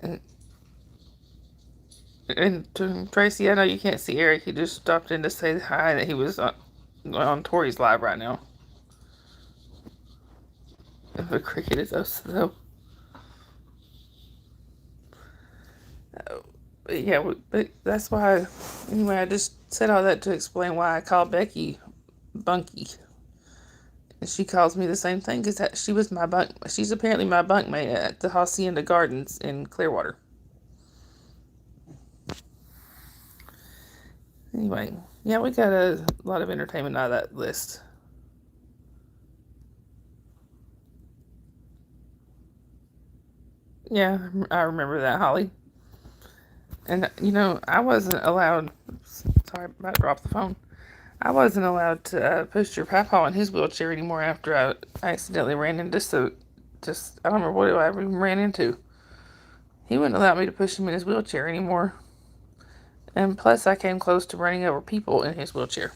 And, and Tracy, I know you can't see Eric. He just stopped in to say hi that he was on Tori's live right now. The Cricket is so. Yeah, but that's why. Anyway, I just said all that to explain why I call Becky Bunky, and she calls me the same thing because she was my bunk. She's apparently my bunkmate at the Hacienda Gardens in Clearwater. Anyway, yeah, we got a lot of entertainment out of that list. Yeah, I remember that, Holly. And, I wasn't allowed. Sorry, I about to drop the phone. I wasn't allowed to push your papa in his wheelchair anymore after I accidentally ran into just I don't remember what I even ran into. He wouldn't allow me to push him in his wheelchair anymore. And plus, I came close to running over people in his wheelchair.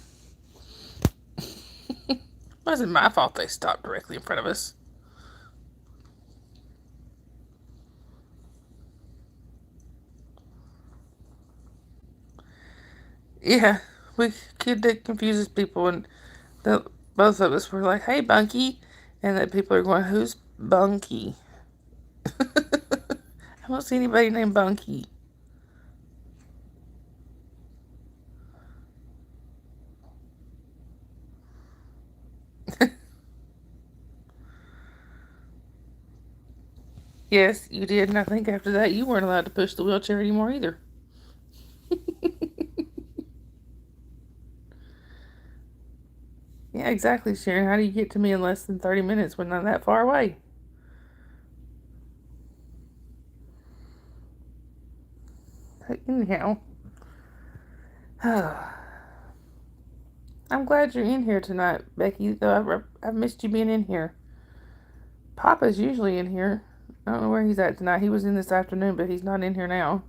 It wasn't my fault they stopped directly in front of us. Yeah, we kid that confuses people, and both of us were like, "Hey, Bunky," and that people are going, "Who's Bunky?" I don't see anybody named Bunky. Yes, you did, and I think after that you weren't allowed to push the wheelchair anymore either. Yeah, exactly, Sharon. How do you get to me in less than 30 minutes when I'm that far away? Anyhow, I'm glad you're in here tonight, Becky, though I've missed you being in here. Papa's usually in here. I don't know where he's at tonight. He was in this afternoon, but he's not in here now.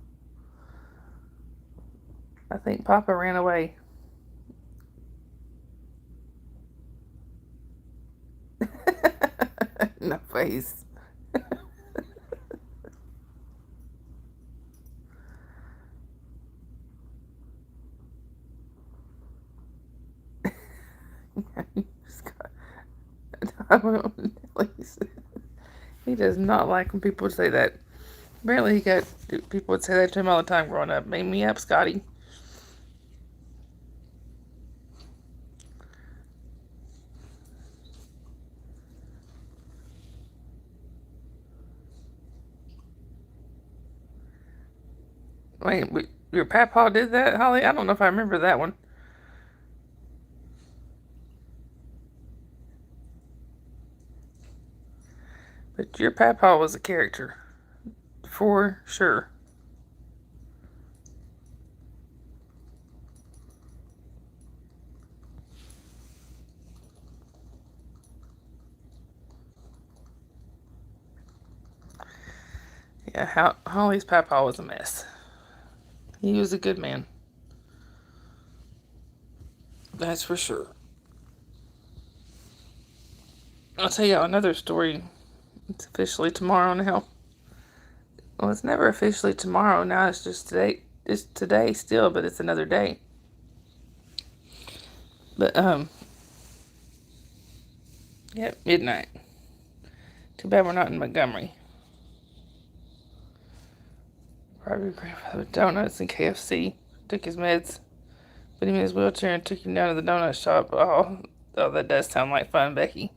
I think Papa ran away. No face. He does not like when people say that. Apparently, people would say that to him all the time growing up. Made me up, Scotty. Wait, your papa did that, Holly? I don't know if I remember that one. But your papa was a character. For sure. Yeah, Holly's papa was a mess. He was a good man. That's for sure. I'll tell you another story. It's officially tomorrow now. Well, it's never officially tomorrow. Now it's just today. It's today still, but it's another day. But yep, midnight. Too bad we're not in Montgomery. Probably grandfather with donuts and KFC. Took his meds, put him in his wheelchair, and took him down to the donut shop. Oh, that does sound like fun, Becky.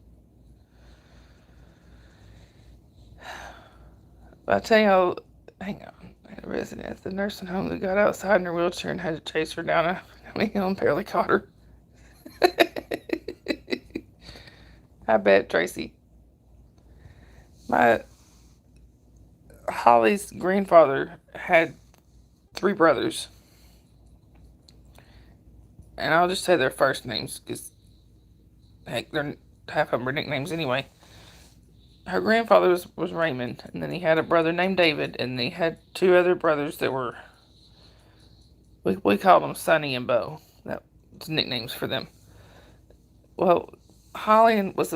But I tell you, hang on. I had a resident at the nursing home that got outside in her wheelchair and had to chase her down a hill and barely caught her. I bet, Tracy. My Holly's grandfather had three brothers, and I'll just say their first names because heck, they're half of them are nicknames anyway. Her grandfather was Raymond, and then he had a brother named David, and they had two other brothers that were we called them Sonny and Bo. That was nicknames for them. Well, Holly was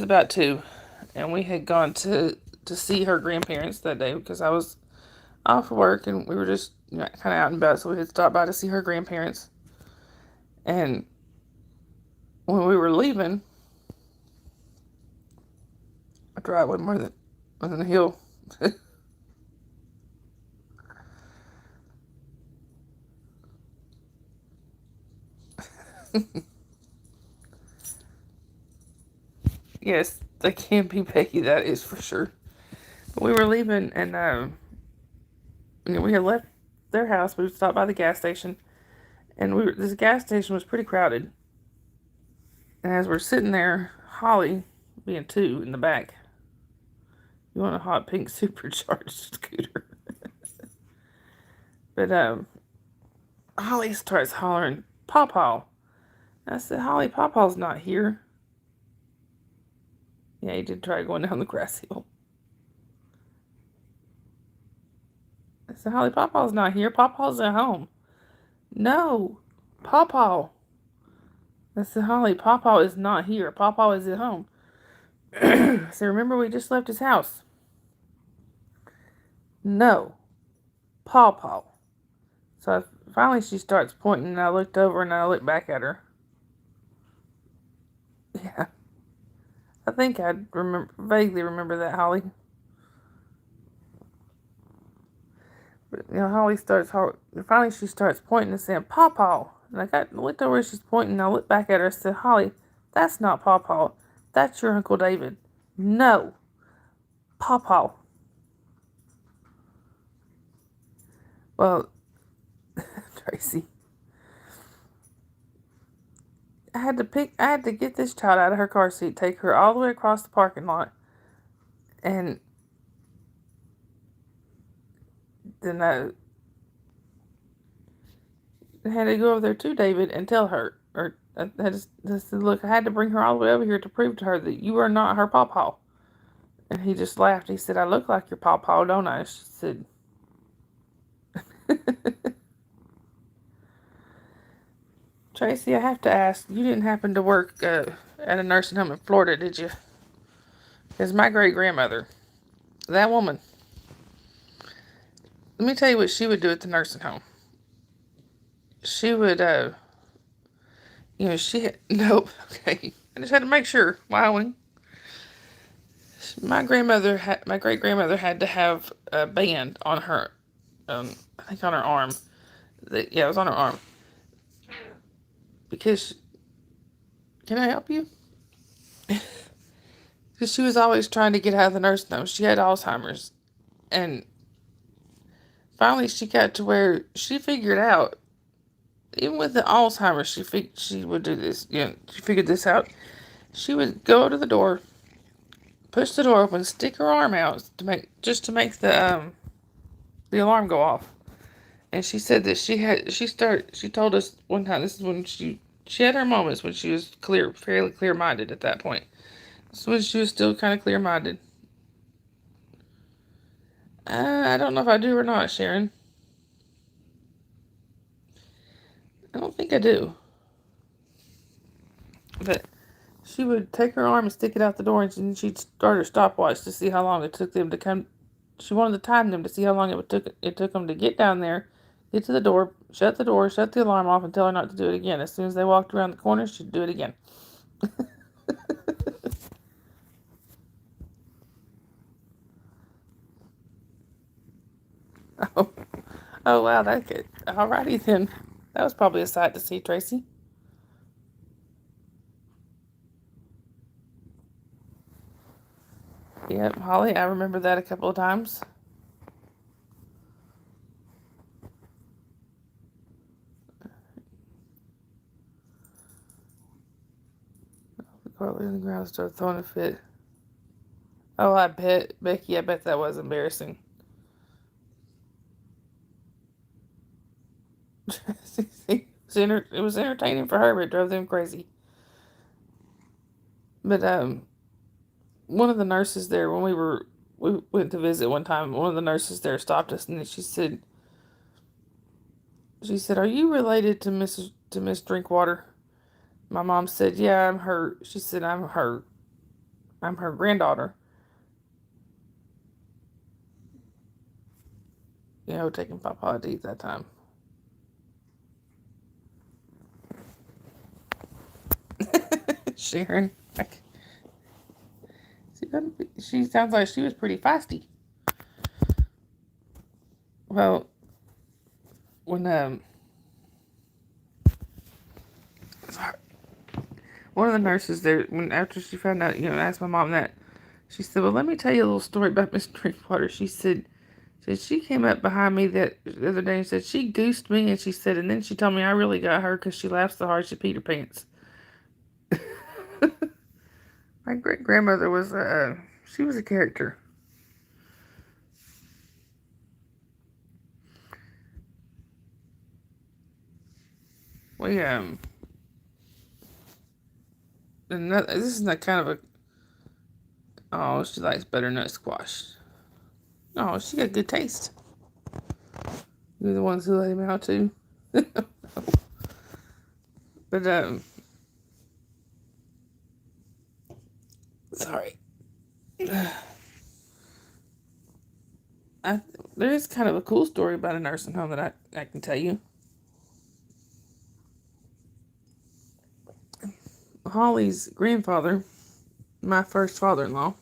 about two, and we had gone to see her grandparents that day because I was off work and we were just kind of out and about, so we had stopped by to see her grandparents. And when we were leaving, a driveway more than a hill. Yes, they can be Becky. That is for sure. But we were leaving, and we had left their house. We stopped by the gas station, and this gas station was pretty crowded. And as we're sitting there, Holly, being two in the back, you want a hot pink supercharged scooter. But Holly starts hollering, Pawpaw. I said, Holly, Pawpaw's not here. Yeah, he did try going down the grass hill. I said, Holly, Pawpaw's not here. Pawpaw's at home. No, Pawpaw. I said, Holly, Pawpaw is not here. Pawpaw is at home. I said, remember we just left his house. No, Pawpaw. So finally she starts pointing, and I looked over and I looked back at her. Yeah, I think I vaguely remember that, Holly. But, Holly starts, finally she starts pointing and saying, Pawpaw. And I looked over where she's pointing, and I looked back at her and said, Holly, that's not Pawpaw. That's your Uncle David. No, Pawpaw. Well, Tracy, I had to get this child out of her car seat, take her all the way across the parking lot, and then I had to go over there to David and tell her, or I just said, look, I had to bring her all the way over here to prove to her that you are not her pawpaw. And he just laughed. He said, I look like your pawpaw, don't I? She said, Tracy, I have to ask, you didn't happen to work at a nursing home in Florida, did you? Because my great-grandmother, that woman, let me tell you what she would do at the nursing home. She would, nope, okay. I just had to make sure, Wyoming. My great-grandmother had to have a band on her, I think on her arm. Yeah, it was on her arm. Because, can I help you? Because she was always trying to get out of the nursing home. She had Alzheimer's. And finally she got to where she figured out, even with the Alzheimer's, she would do this. She figured this out. She would go to the door, push the door open, stick her arm out to make the alarm go off. And she said that she told us one time, this is when she had her moments when she was fairly clear-minded at that point. This is when she was still kind of clear-minded. I don't know if I do or not, Sharon. I don't think I do. But she would take her arm and stick it out the door, and she'd start her stopwatch to see how long it took them to come. She wanted to time them to see how long it took them to get down there, get to the door, shut the alarm off, and tell her not to do it again. As soon as they walked around the corner, she'd do it again. Oh wow, that could. Alrighty then. That was probably a sight to see, Tracy. Yep, Holly, I remember that a couple of times. Carly on the ground started throwing a fit. Oh, I bet, Becky, I bet that was embarrassing. It was entertaining for her, but it drove them crazy. But one of the nurses there, when we went to visit one time, one of the nurses there stopped us, and she said, "Are you related to Miss Drinkwater?" My mom said, "Yeah, I'm her." She said, I'm her granddaughter." Taking Papa to eat that time. Sharon. She sounds like she was pretty feisty. Well, when one of the nurses there, after she found out, asked my mom that, she said, "Well, let me tell you a little story about Miss Drinkwater." She said she came up behind me the other day and said she goosed me, and she said, and then she told me I really got her because she laughed so hard she peed her pants. My great grandmother was she was a character. We and this is not kind of a. Oh, she likes butternut squash. Oh, she got good taste. You're the ones who let him out too. But sorry. There is kind of a cool story about a nursing home that I can tell you. Holly's grandfather, my first father-in-law.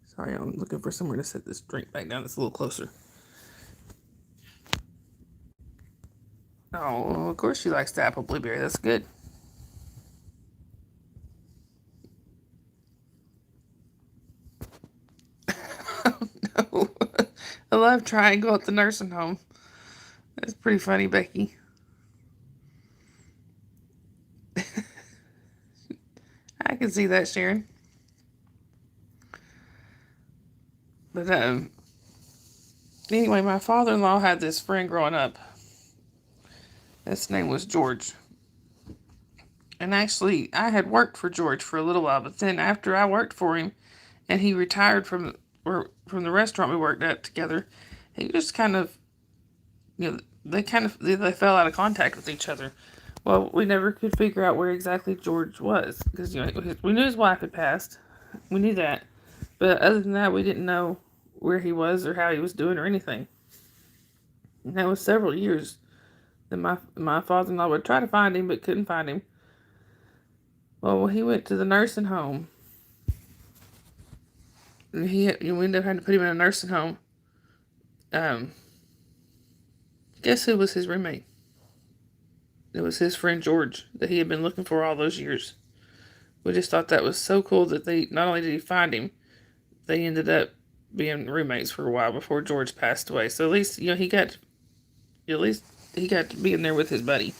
Sorry, I'm looking for somewhere to set this drink back down that's a little closer. Oh, of course she likes the apple blueberry. That's good. No. A love triangle at the nursing home. That's pretty funny, Becky. I can see that, Sharon. But anyway, my father-in-law had this friend growing up. His name was George. And actually, I had worked for George for a little while, but then after I worked for him, and he retired from the restaurant we worked at together, he just kind of, they fell out of contact with each other. Well, we never could figure out where exactly George was because we knew his wife had passed, we knew that, but other than that, we didn't know where he was or how he was doing or anything. And that was several years that my father-in-law would try to find him but couldn't find him. Well, he went to the nursing home. And we ended up having to put him in a nursing home. Guess who was his roommate? It was his friend George that he had been looking for all those years. We just thought that was so cool that they not only did he find him, they ended up being roommates for a while before George passed away. So at least he got to be in there with his buddy.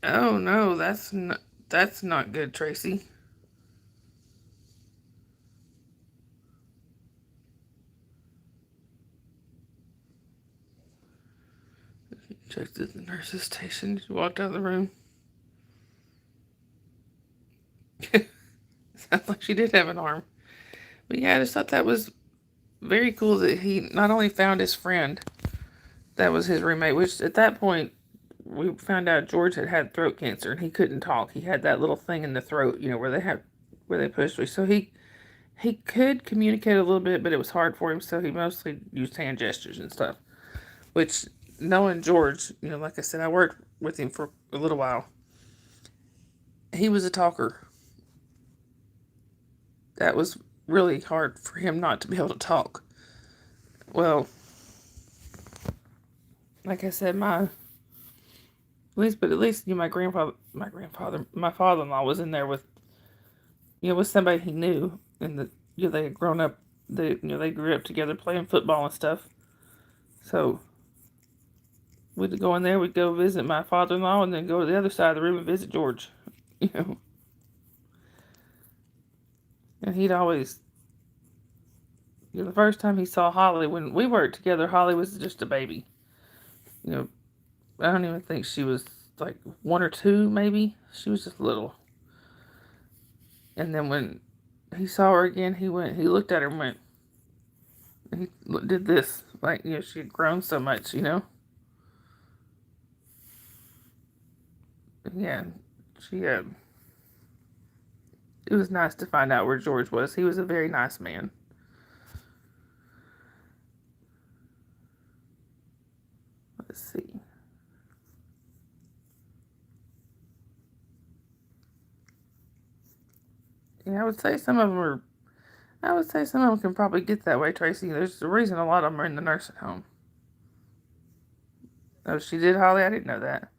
Oh no, that's not good, Tracy. Checked at the nurse's station. She walked out of the room. Sounds like she did have an arm. But yeah, I just thought that was very cool that he not only found his friend that was his roommate, which at that point we found out George had throat cancer and he couldn't talk. He had that little thing in the throat, where they pushed. So he could communicate a little bit, but it was hard for him. So he mostly used hand gestures and stuff. Which, knowing George, like I said, I worked with him for a little while. He was a talker. That was really hard for him not to be able to talk. Well, like I said, my father-in-law was in there with somebody he knew, and they had grown up. They grew up together playing football and stuff. So we'd go in there, we'd go visit my father-in-law, and then go to the other side of the room and visit George. And he'd always, the first time he saw Holly, when we worked together, Holly was just a baby. I don't even think she was like 1 or 2, maybe. She was just little. And then when he saw her again, he looked at her and went, he did this, like, she had grown so much, Yeah, it was nice to find out where George was. He was a very nice man. Let's see. Yeah, I would say some of them can probably get that way, Tracy. There's a reason a lot of them are in the nursing home. Oh, she did, Holly? I didn't know that.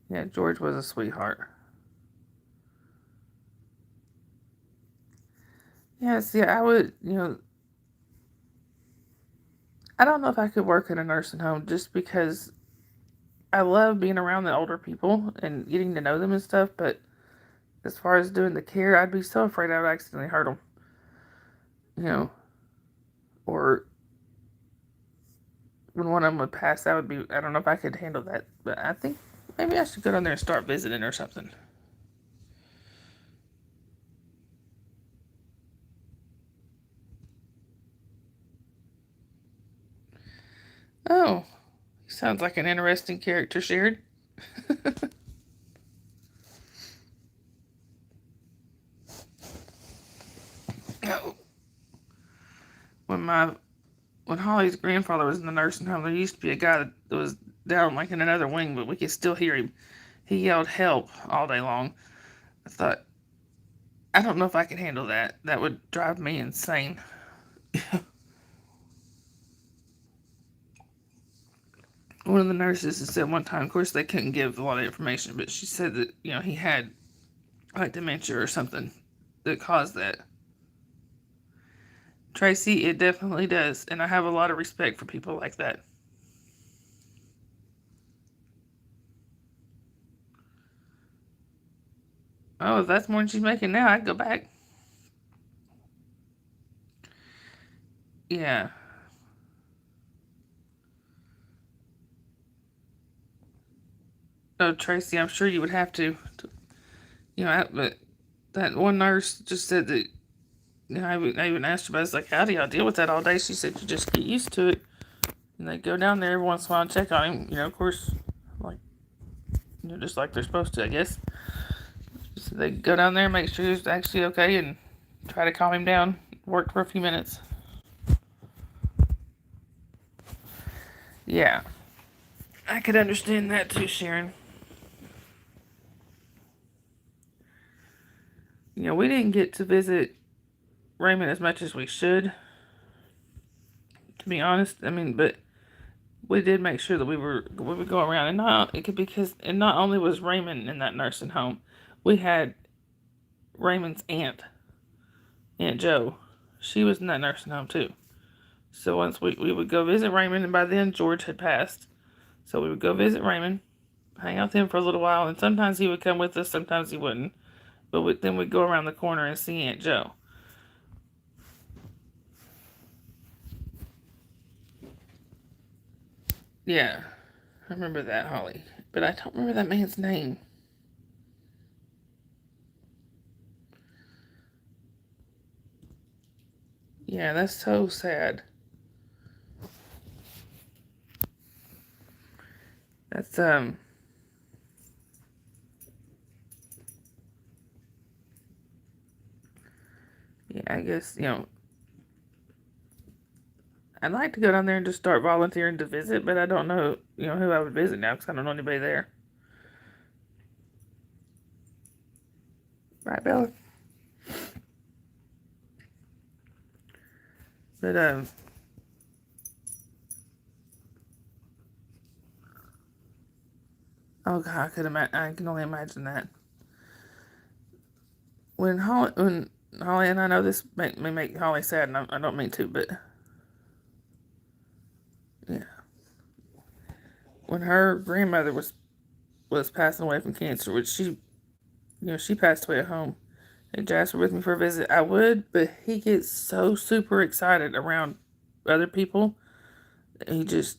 Yeah, George was a sweetheart. Yes, yeah, I would, I don't know if I could work in a nursing home just because I love being around the older people and getting to know them and stuff, but as far as doing the care, I'd be so afraid I would accidentally hurt them. You know, or when one of them would pass, that would be, I don't know if I could handle that. But I think maybe I should go down there and start visiting or something. Oh, he sounds like an interesting character, Sharon. Oh. When Holly's grandfather was in the nursing home, there used to be a guy that was down like in another wing, but we could still hear him. He yelled help all day long. I thought, I don't know if I could handle that. That would drive me insane. One of the nurses said one time, of course they couldn't give a lot of information, but she said that, he had like dementia or something that caused that. Tracy, it definitely does, and I have a lot of respect for people like that. Oh, if that's more than she's making now, I'd go back. Yeah. Oh, Tracy, I'm sure you would have to. But that one nurse just said that. I even asked her, but I was like, "How do y'all deal with that all day?" She said, "You just get used to it, and they go down there every once in a while and check on him. Of course, like, just like they're supposed to, I guess." So they go down there, make sure he's actually okay, and try to calm him down. Worked for a few minutes. Yeah, I could understand that too, Sharon. We didn't get to visit Raymond as much as we should, to be honest. I mean, but we did make sure that we would go around, and not only was Raymond in that nursing home, we had Raymond's Aunt Jo. She was in that nursing home too. So once we would go visit Raymond, and by then George had passed. So we would go visit Raymond, hang out with him for a little while, and sometimes he would come with us, sometimes he wouldn't. But then we'd go around the corner and see Aunt Jo. Yeah, I remember that, Holly. But I don't remember that man's name. Yeah, that's so sad. That's yeah, I guess, I'd like to go down there and just start volunteering to visit, but I don't know, who I would visit now because I don't know anybody there. Right, Bella? But oh God, I can only imagine that. When Holly and I know this may make Holly sad, and I don't mean to, but yeah, when her grandmother was passing away from cancer, which she passed away at home, and Jasper with me for a visit, I would, but he gets so super excited around other people. He just,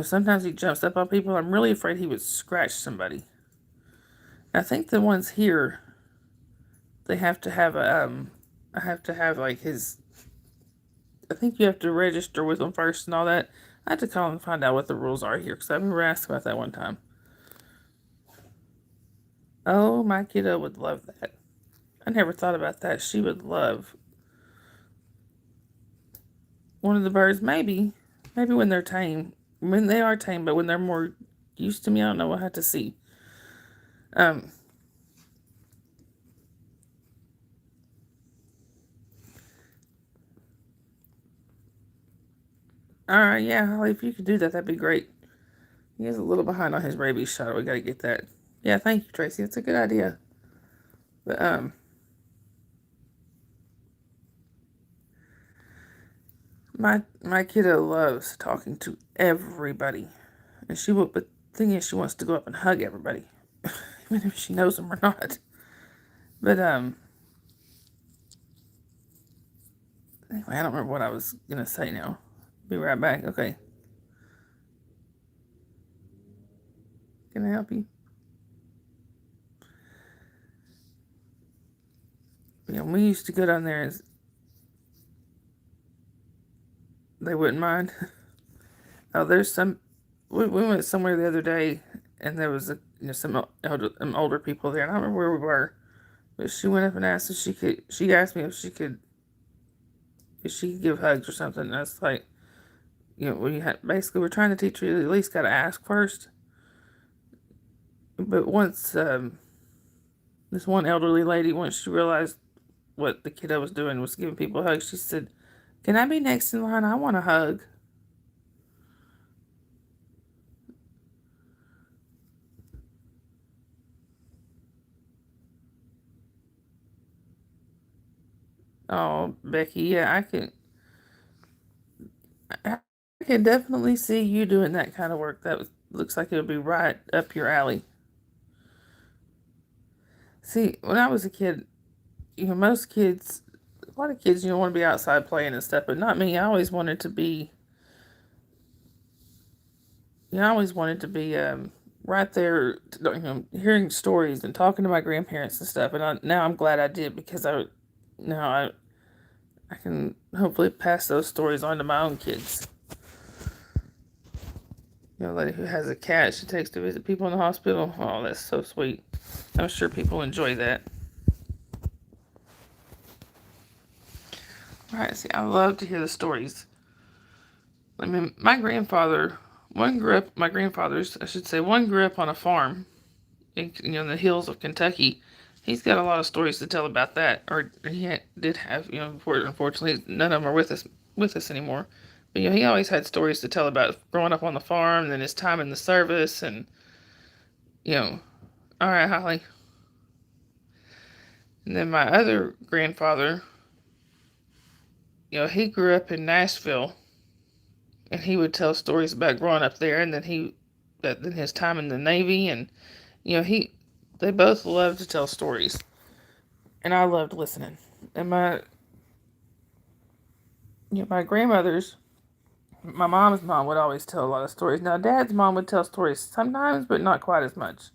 sometimes he jumps up on people. I'm really afraid he would scratch somebody. I think the ones here, they have to have I have to have like his. I think you have to register with them first and all that. I have to call and find out what the rules are here because I remember asking about that one time. Oh, my kiddo would love that. I never thought about that. She would love one of the birds. Maybe when they're tame. When they are tame, but when they're more used to me, I don't know. We'll have to see. Um. All right, yeah, Holly, if you could do that, that'd be great. He is a little behind on his rabies shot. We gotta get that. Yeah, thank you, Tracy. That's a good idea. But my kiddo loves talking to everybody, and she will. But the thing is, she wants to go up and hug everybody, even if she knows them or not. But anyway, I don't remember what I was gonna say now. Be right back. Okay. Can I help you? We used to go down there and they wouldn't mind. Oh, there's some. We went somewhere the other day, and there was some older people there, and I don't remember where we were. But she went up and asked if she could. She asked me if she could give hugs or something. And I was like, basically we're trying to teach you at least got to ask first. But once this one elderly lady, once she realized what the kiddo was doing was giving people hugs, she said, "Can I be next in line? I want a hug." Oh, Becky, yeah, I can definitely see you doing that kind of work. Looks like it would be right up your alley. See, when I was a kid, most kids, a lot of kids, want to be outside playing and stuff, but not me. I always wanted to be, right there, hearing stories and talking to my grandparents and stuff. And now I'm glad I did because now I can hopefully pass those stories on to my own kids. Lady who has a cat, she takes to visit people in the hospital. Oh, that's so sweet. I'm sure people enjoy that. All right, see, I love to hear the stories. I mean, my grandfathers, one grew up on a farm in the hills of Kentucky. He's got a lot of stories to tell about that, or did have, unfortunately, none of them are with us anymore. But he always had stories to tell about growing up on the farm, and then his time in the service, and all right, Holly. And then my other grandfather, he grew up in Nashville, and he would tell stories about growing up there, and then his time in the Navy, and they both loved to tell stories, and I loved listening. And my grandmother's, my mom's mom would always tell a lot of stories. Now, Dad's mom would tell stories sometimes, but not quite as much.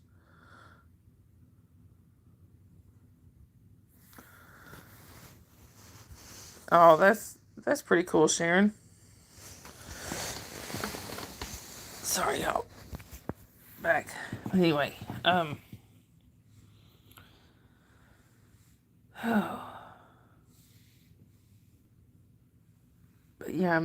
Oh, that's pretty cool, Sharon. Sorry, y'all. Back. Anyway, oh. But yeah, all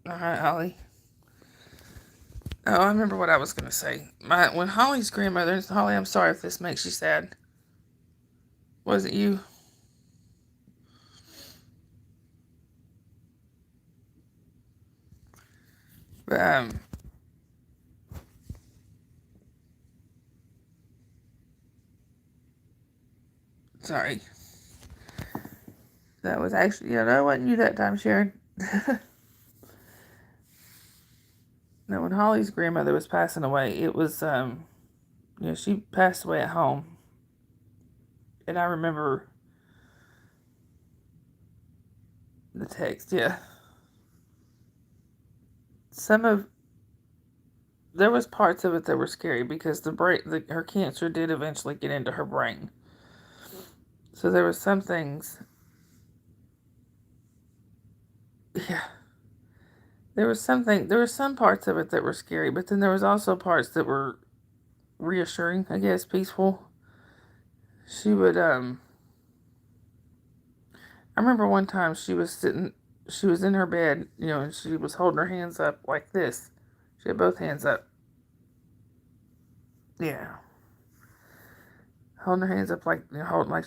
right, Holly. Oh, I remember what I was gonna say. When Holly's grandmother, Holly, I'm sorry if this makes you sad. Was it you? But sorry. That was actually, that wasn't you that time, Sharon. No, when Holly's grandmother was passing away, it was, she passed away at home. And I remember the text, yeah. There was parts of it that were scary because her cancer did eventually get into her brain. So there were some things, yeah. There were some parts of it that were scary, but then there was also parts that were reassuring, I guess, peaceful. She would, I remember one time she was in her bed, and she was holding her hands up like this. She had both hands up. Yeah. Holding her hands up like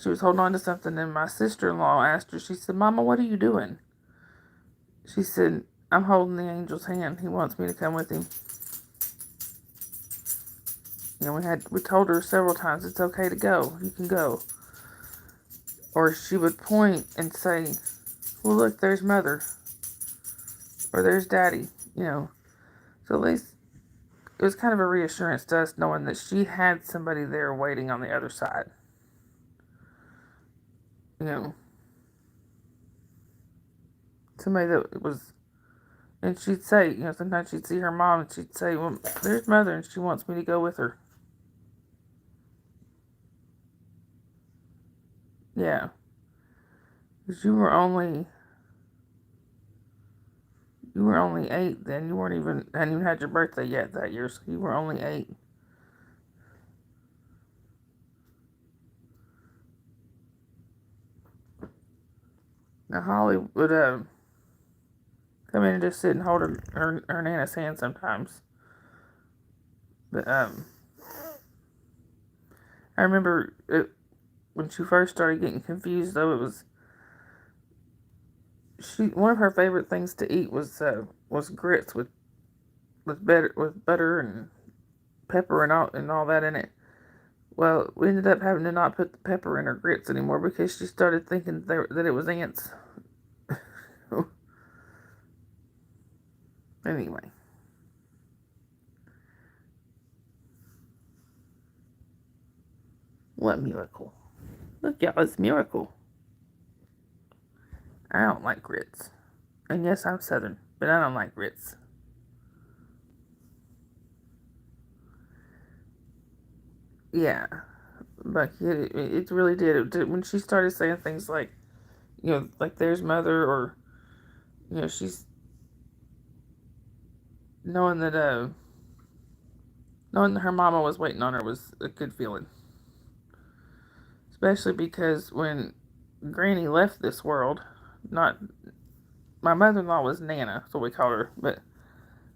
she was holding on to something. And my sister-in-law asked her, she said, "Mama, what are you doing?" She said, "I'm holding the angel's hand. He wants me to come with him." We told her several times, "It's okay to go. You can go." Or she would point and say, "Well, look, there's Mother." or there's daddy, you know. So at least it was kind of a reassurance to us knowing that she had somebody there waiting on the other side. You know, somebody that was, and she'd say, you know, sometimes she'd see her mom and she'd say, well, there's mother and she wants me to go with her. Yeah. Because you were only 8 then. You hadn't even had your birthday yet that year, so you were only 8. Now Holly would come in and just sit and hold her Nana's hand sometimes. But I remember when she first started getting confused, though, it was one of her favorite things to eat was grits with butter and pepper and all that in it. Well, we ended up having to not put the pepper in her grits anymore because she started thinking that it was ants. Anyway. What miracle? Look, y'all, it's Miracle. I don't like grits. And yes, I'm Southern, but I don't like grits. Yeah. But it really did. When she started saying things like, you know, like there's mother, or, you know, she's knowing that her mama was waiting on her was a good feeling. Especially because when Granny left this world, not my mother-in-law was Nana, so we called her, but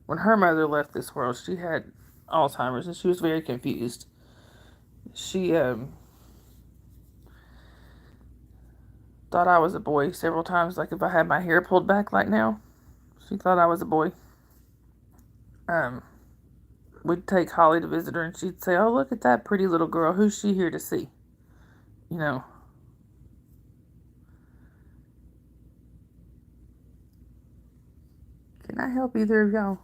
when her mother left this world, she had Alzheimer's and she was very confused. She thought I was a boy several times, like if I had my hair pulled back like now, she thought I was a boy. We'd take Holly to visit her and she'd say, oh, look at that pretty little girl, who's she here to see? You know. Can I help either of y'all?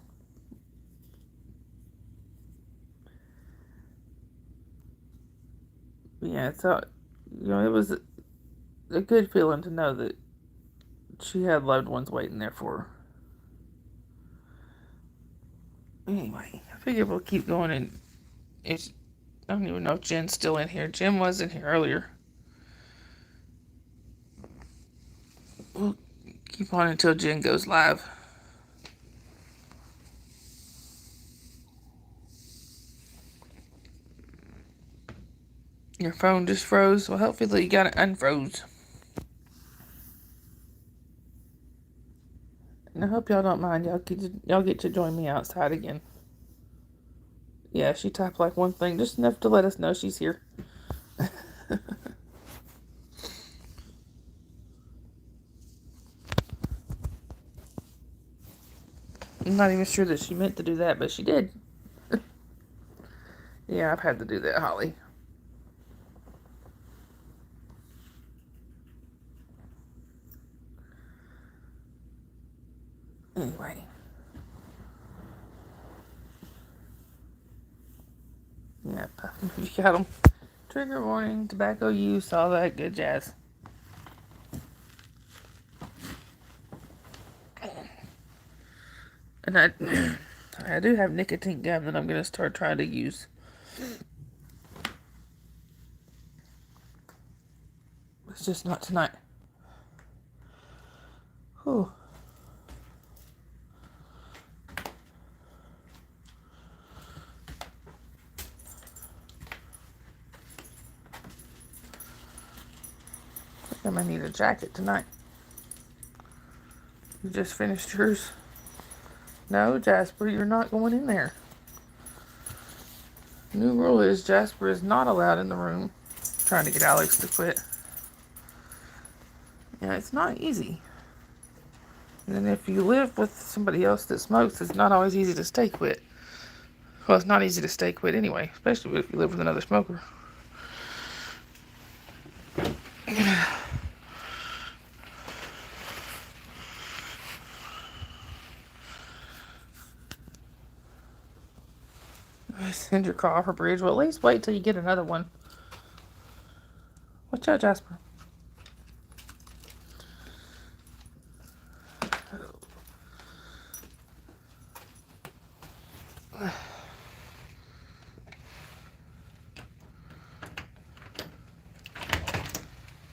Yeah, so, you know, it was a good feeling to know that she had loved ones waiting there for her. Anyway, I figure we'll keep going, and I don't even know if Jen's still in here. Jen was in here earlier. We'll keep on until Jen goes live. Your phone just froze. Well, hopefully you got it unfroze. And I hope y'all don't mind. Y'all get to join me outside again. Yeah, she typed like one thing, just enough to let us know she's here. I'm not even sure that she meant to do that, but she did. Yeah, I've had to do that, Holly. Anyway. Yep, you got them. Trigger warning, tobacco use, all that good jazz. And I do have nicotine gum that I'm going to start trying to use. It's just not tonight. Whew. I think I might need a jacket tonight. You just finished yours? No, Jasper, you're not going in there. New rule is Jasper is not allowed in the room. I'm trying to get Alex to quit. Yeah, it's not easy. And if you live with somebody else that smokes, it's not always easy to stay quit. Well, it's not easy to stay quit anyway, especially if you live with another smoker. send your car off a bridge. Well, at least wait till you get another one. Watch out, Jasper.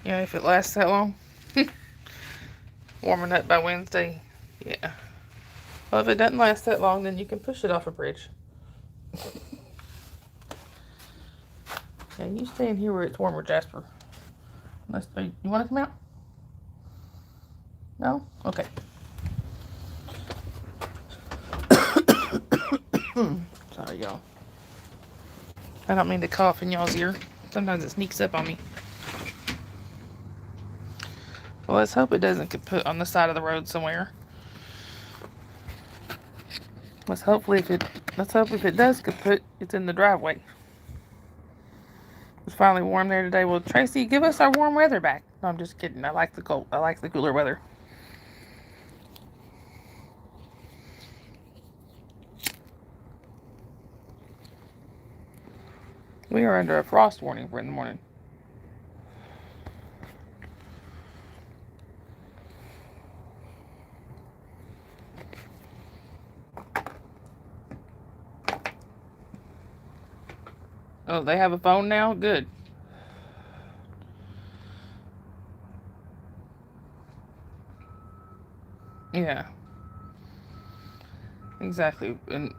Yeah, if it lasts that long. Warming up by Wednesday. Yeah. Well, if it doesn't last that long, then you can push it off a bridge. Yeah, you stay in here where it's warmer, Jasper. Unless you want to come out? No? Okay. Sorry, y'all. I don't mean to cough in y'all's ear. Sometimes it sneaks up on me. Well, let's hope it doesn't get put on the side of the road somewhere. Let's hope if it does get put, it's in the driveway. It's finally warm there today. Well, Tracy, give us our warm weather back. No, I'm just kidding. I like the cold. I like the cooler weather. We are under a frost warning for in the morning. Oh, they have a phone now? Good. Yeah. Exactly. And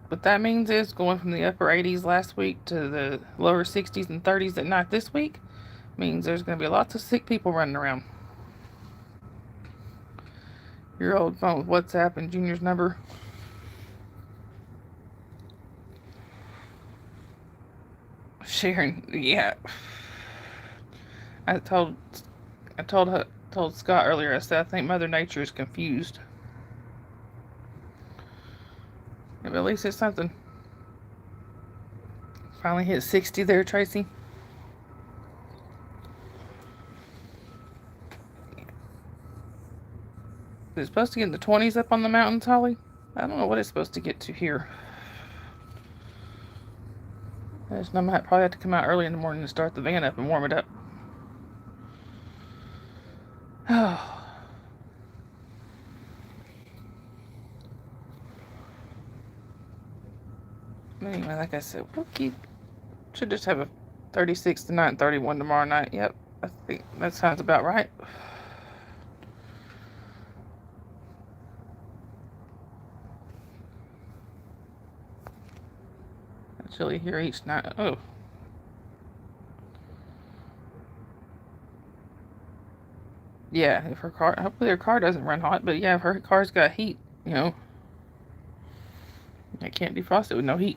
what that means is going from the upper 80s last week to the lower 60s and 30s at night this week means there's going to be lots of sick people running around. Your old phone with WhatsApp and Junior's number. Sharon, yeah. I told Scott earlier, I said I think Mother Nature is confused. Yeah, but at least it's something. Finally hit 60 there, Tracy. Is it supposed to get in the 20s up on the mountains, Holly? I don't know what it's supposed to get to here. I might probably have to come out early in the morning and start the van up and warm it up. Oh. Anyway, like I said, should just have a 36 tonight and 31 tomorrow night. Yep, I think that sounds about right. Chilly here each night. Oh. Yeah, if her car, hopefully her car doesn't run hot, but yeah, if her car's got heat, I can't defrost it with no heat.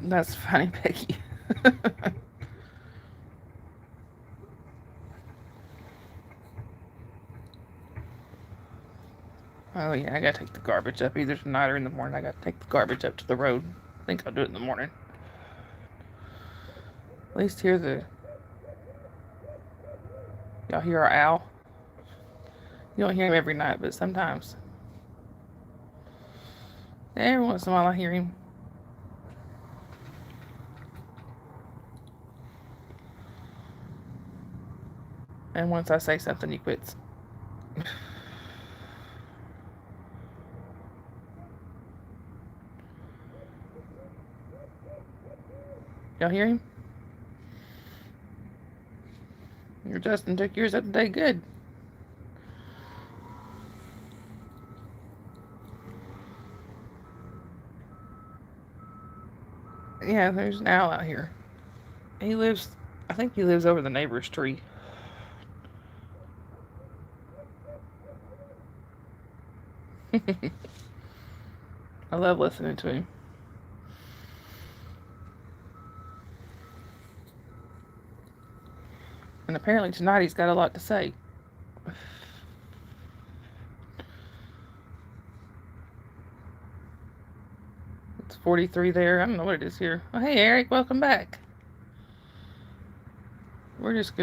That's funny, Becky. Oh yeah, I gotta take the garbage up either tonight or in the morning. I gotta take the garbage up to the road. I think I'll do it in the morning. At least y'all hear our owl. You don't hear him every night, but sometimes. Every once in a while I hear him. And once I say something, he quits. Y'all hear him? Your Justin took yours up today. Good. Yeah, there's an owl out here. I think he lives over the neighbor's tree. I love listening to him. And apparently tonight he's got a lot to say. It's 43 there. I don't know what it is here. Oh, hey, Eric. Welcome back. We're just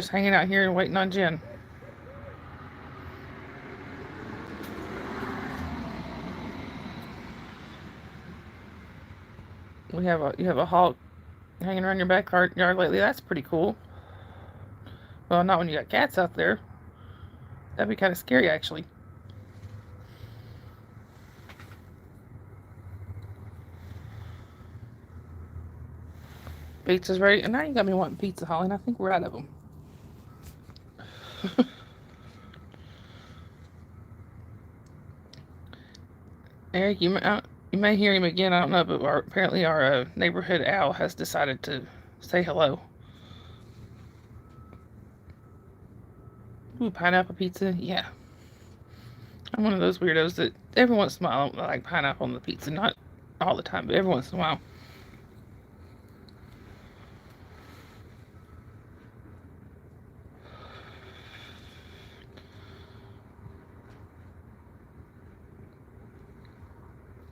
hanging out here and waiting on Jen. You have a hawk hanging around your backyard lately. That's pretty cool. Well, not when you got cats out there. That'd be kind of scary, actually. Pizza's ready. And now you got me wanting pizza, Holly, and I think we're out of them. Eric, you may hear him again. I don't know, but apparently our neighborhood owl has decided to say hello. Ooh, pineapple pizza? Yeah. I'm one of those weirdos that every once in a while I like pineapple on the pizza. Not all the time, but every once in a while.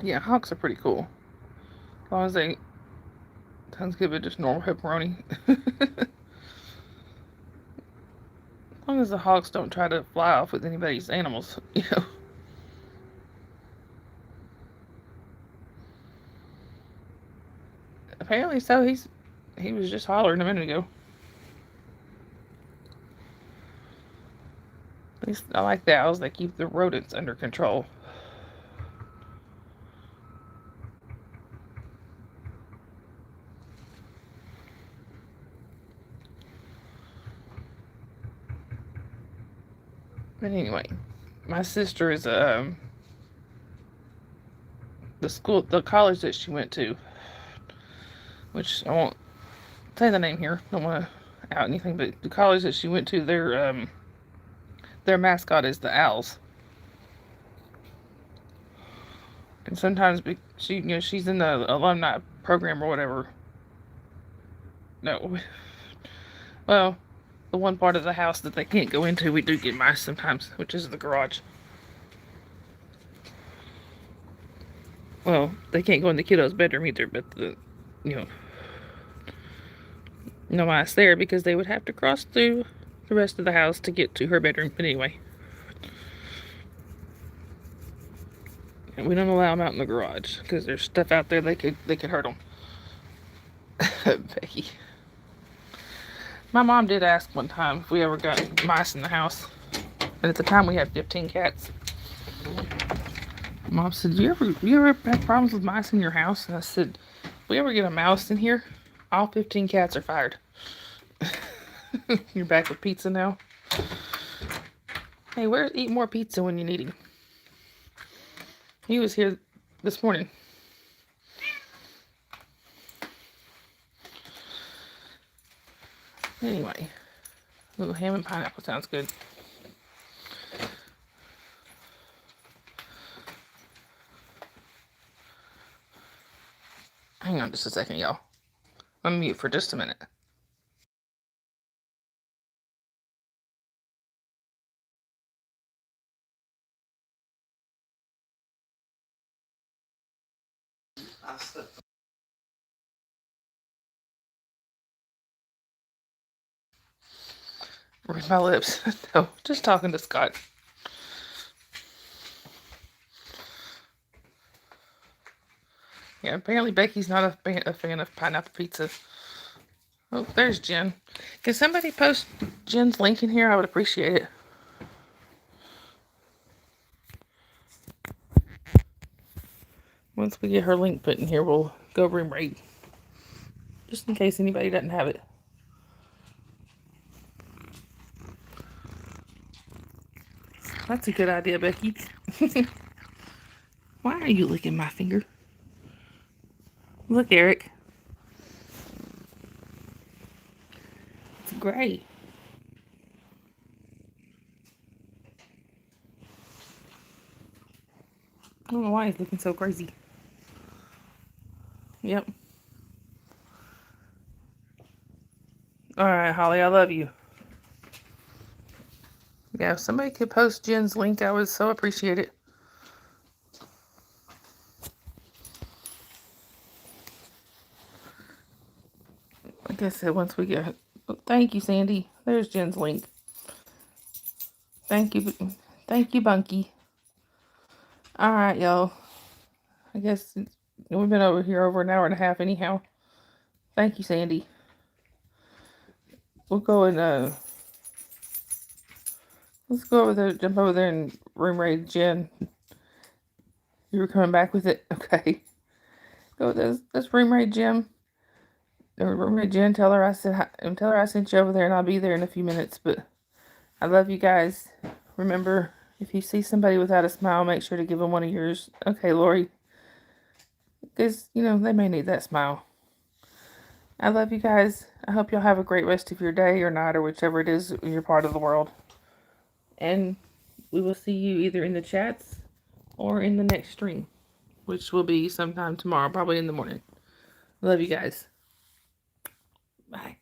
Yeah, hawks are pretty cool. As long as they don't give it just normal pepperoni. As long as the hawks don't try to fly off with anybody's animals, you know. Apparently so. He was just hollering a minute ago. At least I like the owls. They keep the rodents under control. But anyway, my sister is the college that she went to, which I won't say the name here. Don't want to out anything, but the college that she went to, their mascot is the owls. And sometimes she's in the alumni program or whatever. No, well, the one part of the house that they can't go into, we do get mice sometimes, which is the garage. Well, they can't go in the kiddo's bedroom either, but no mice there because they would have to cross through the rest of the house to get to her bedroom. But anyway, we don't allow them out in the garage because there's stuff out there they could hurt them. Becky. My mom did ask one time if we ever got mice in the house, and at the time we had 15 cats. Mom said, "You ever have problems with mice in your house?" And I said, "If we ever get a mouse in here, all 15 cats are fired." You're back with pizza now. Hey, eat more pizza when you need him. He was here this morning. Anyway, a little ham and pineapple sounds good. Hang on just a second, y'all. I'm mute for just a minute. Read my lips. No, just talking to Scott. Yeah, apparently Becky's not a fan of pineapple pizza. Oh, there's Jen. Can somebody post Jen's link in here? I would appreciate it. Once we get her link put in here, we'll go room raid. Just in case anybody doesn't have it. That's a good idea, Becky. Why are you licking my finger? Look, Eric. It's gray. I don't know why he's looking so crazy. Yep. Alright, Holly, I love you. Yeah, if somebody could post Jen's link, I would so appreciate it. Like I said, once we get Oh, thank you, Sandy. There's Jen's link. Thank you. Thank you, Bunky. All right, y'all. I guess we've been over here over an hour and a half anyhow. Thank you, Sandy. We'll go and let's go over there, jump over there and room raid Jen. You were coming back with it? Okay. Go with this. Let's room raid Jim. Or room raid Jen. Tell her I said hi, and tell her I sent you over there and I'll be there in a few minutes. But I love you guys. Remember, if you see somebody without a smile, make sure to give them one of yours. Okay, Lori. Because, they may need that smile. I love you guys. I hope y'all have a great rest of your day or night or whichever it is in your part of the world. And we will see you either in the chats or in the next stream, which will be sometime tomorrow, probably in the morning. Love you guys. Bye.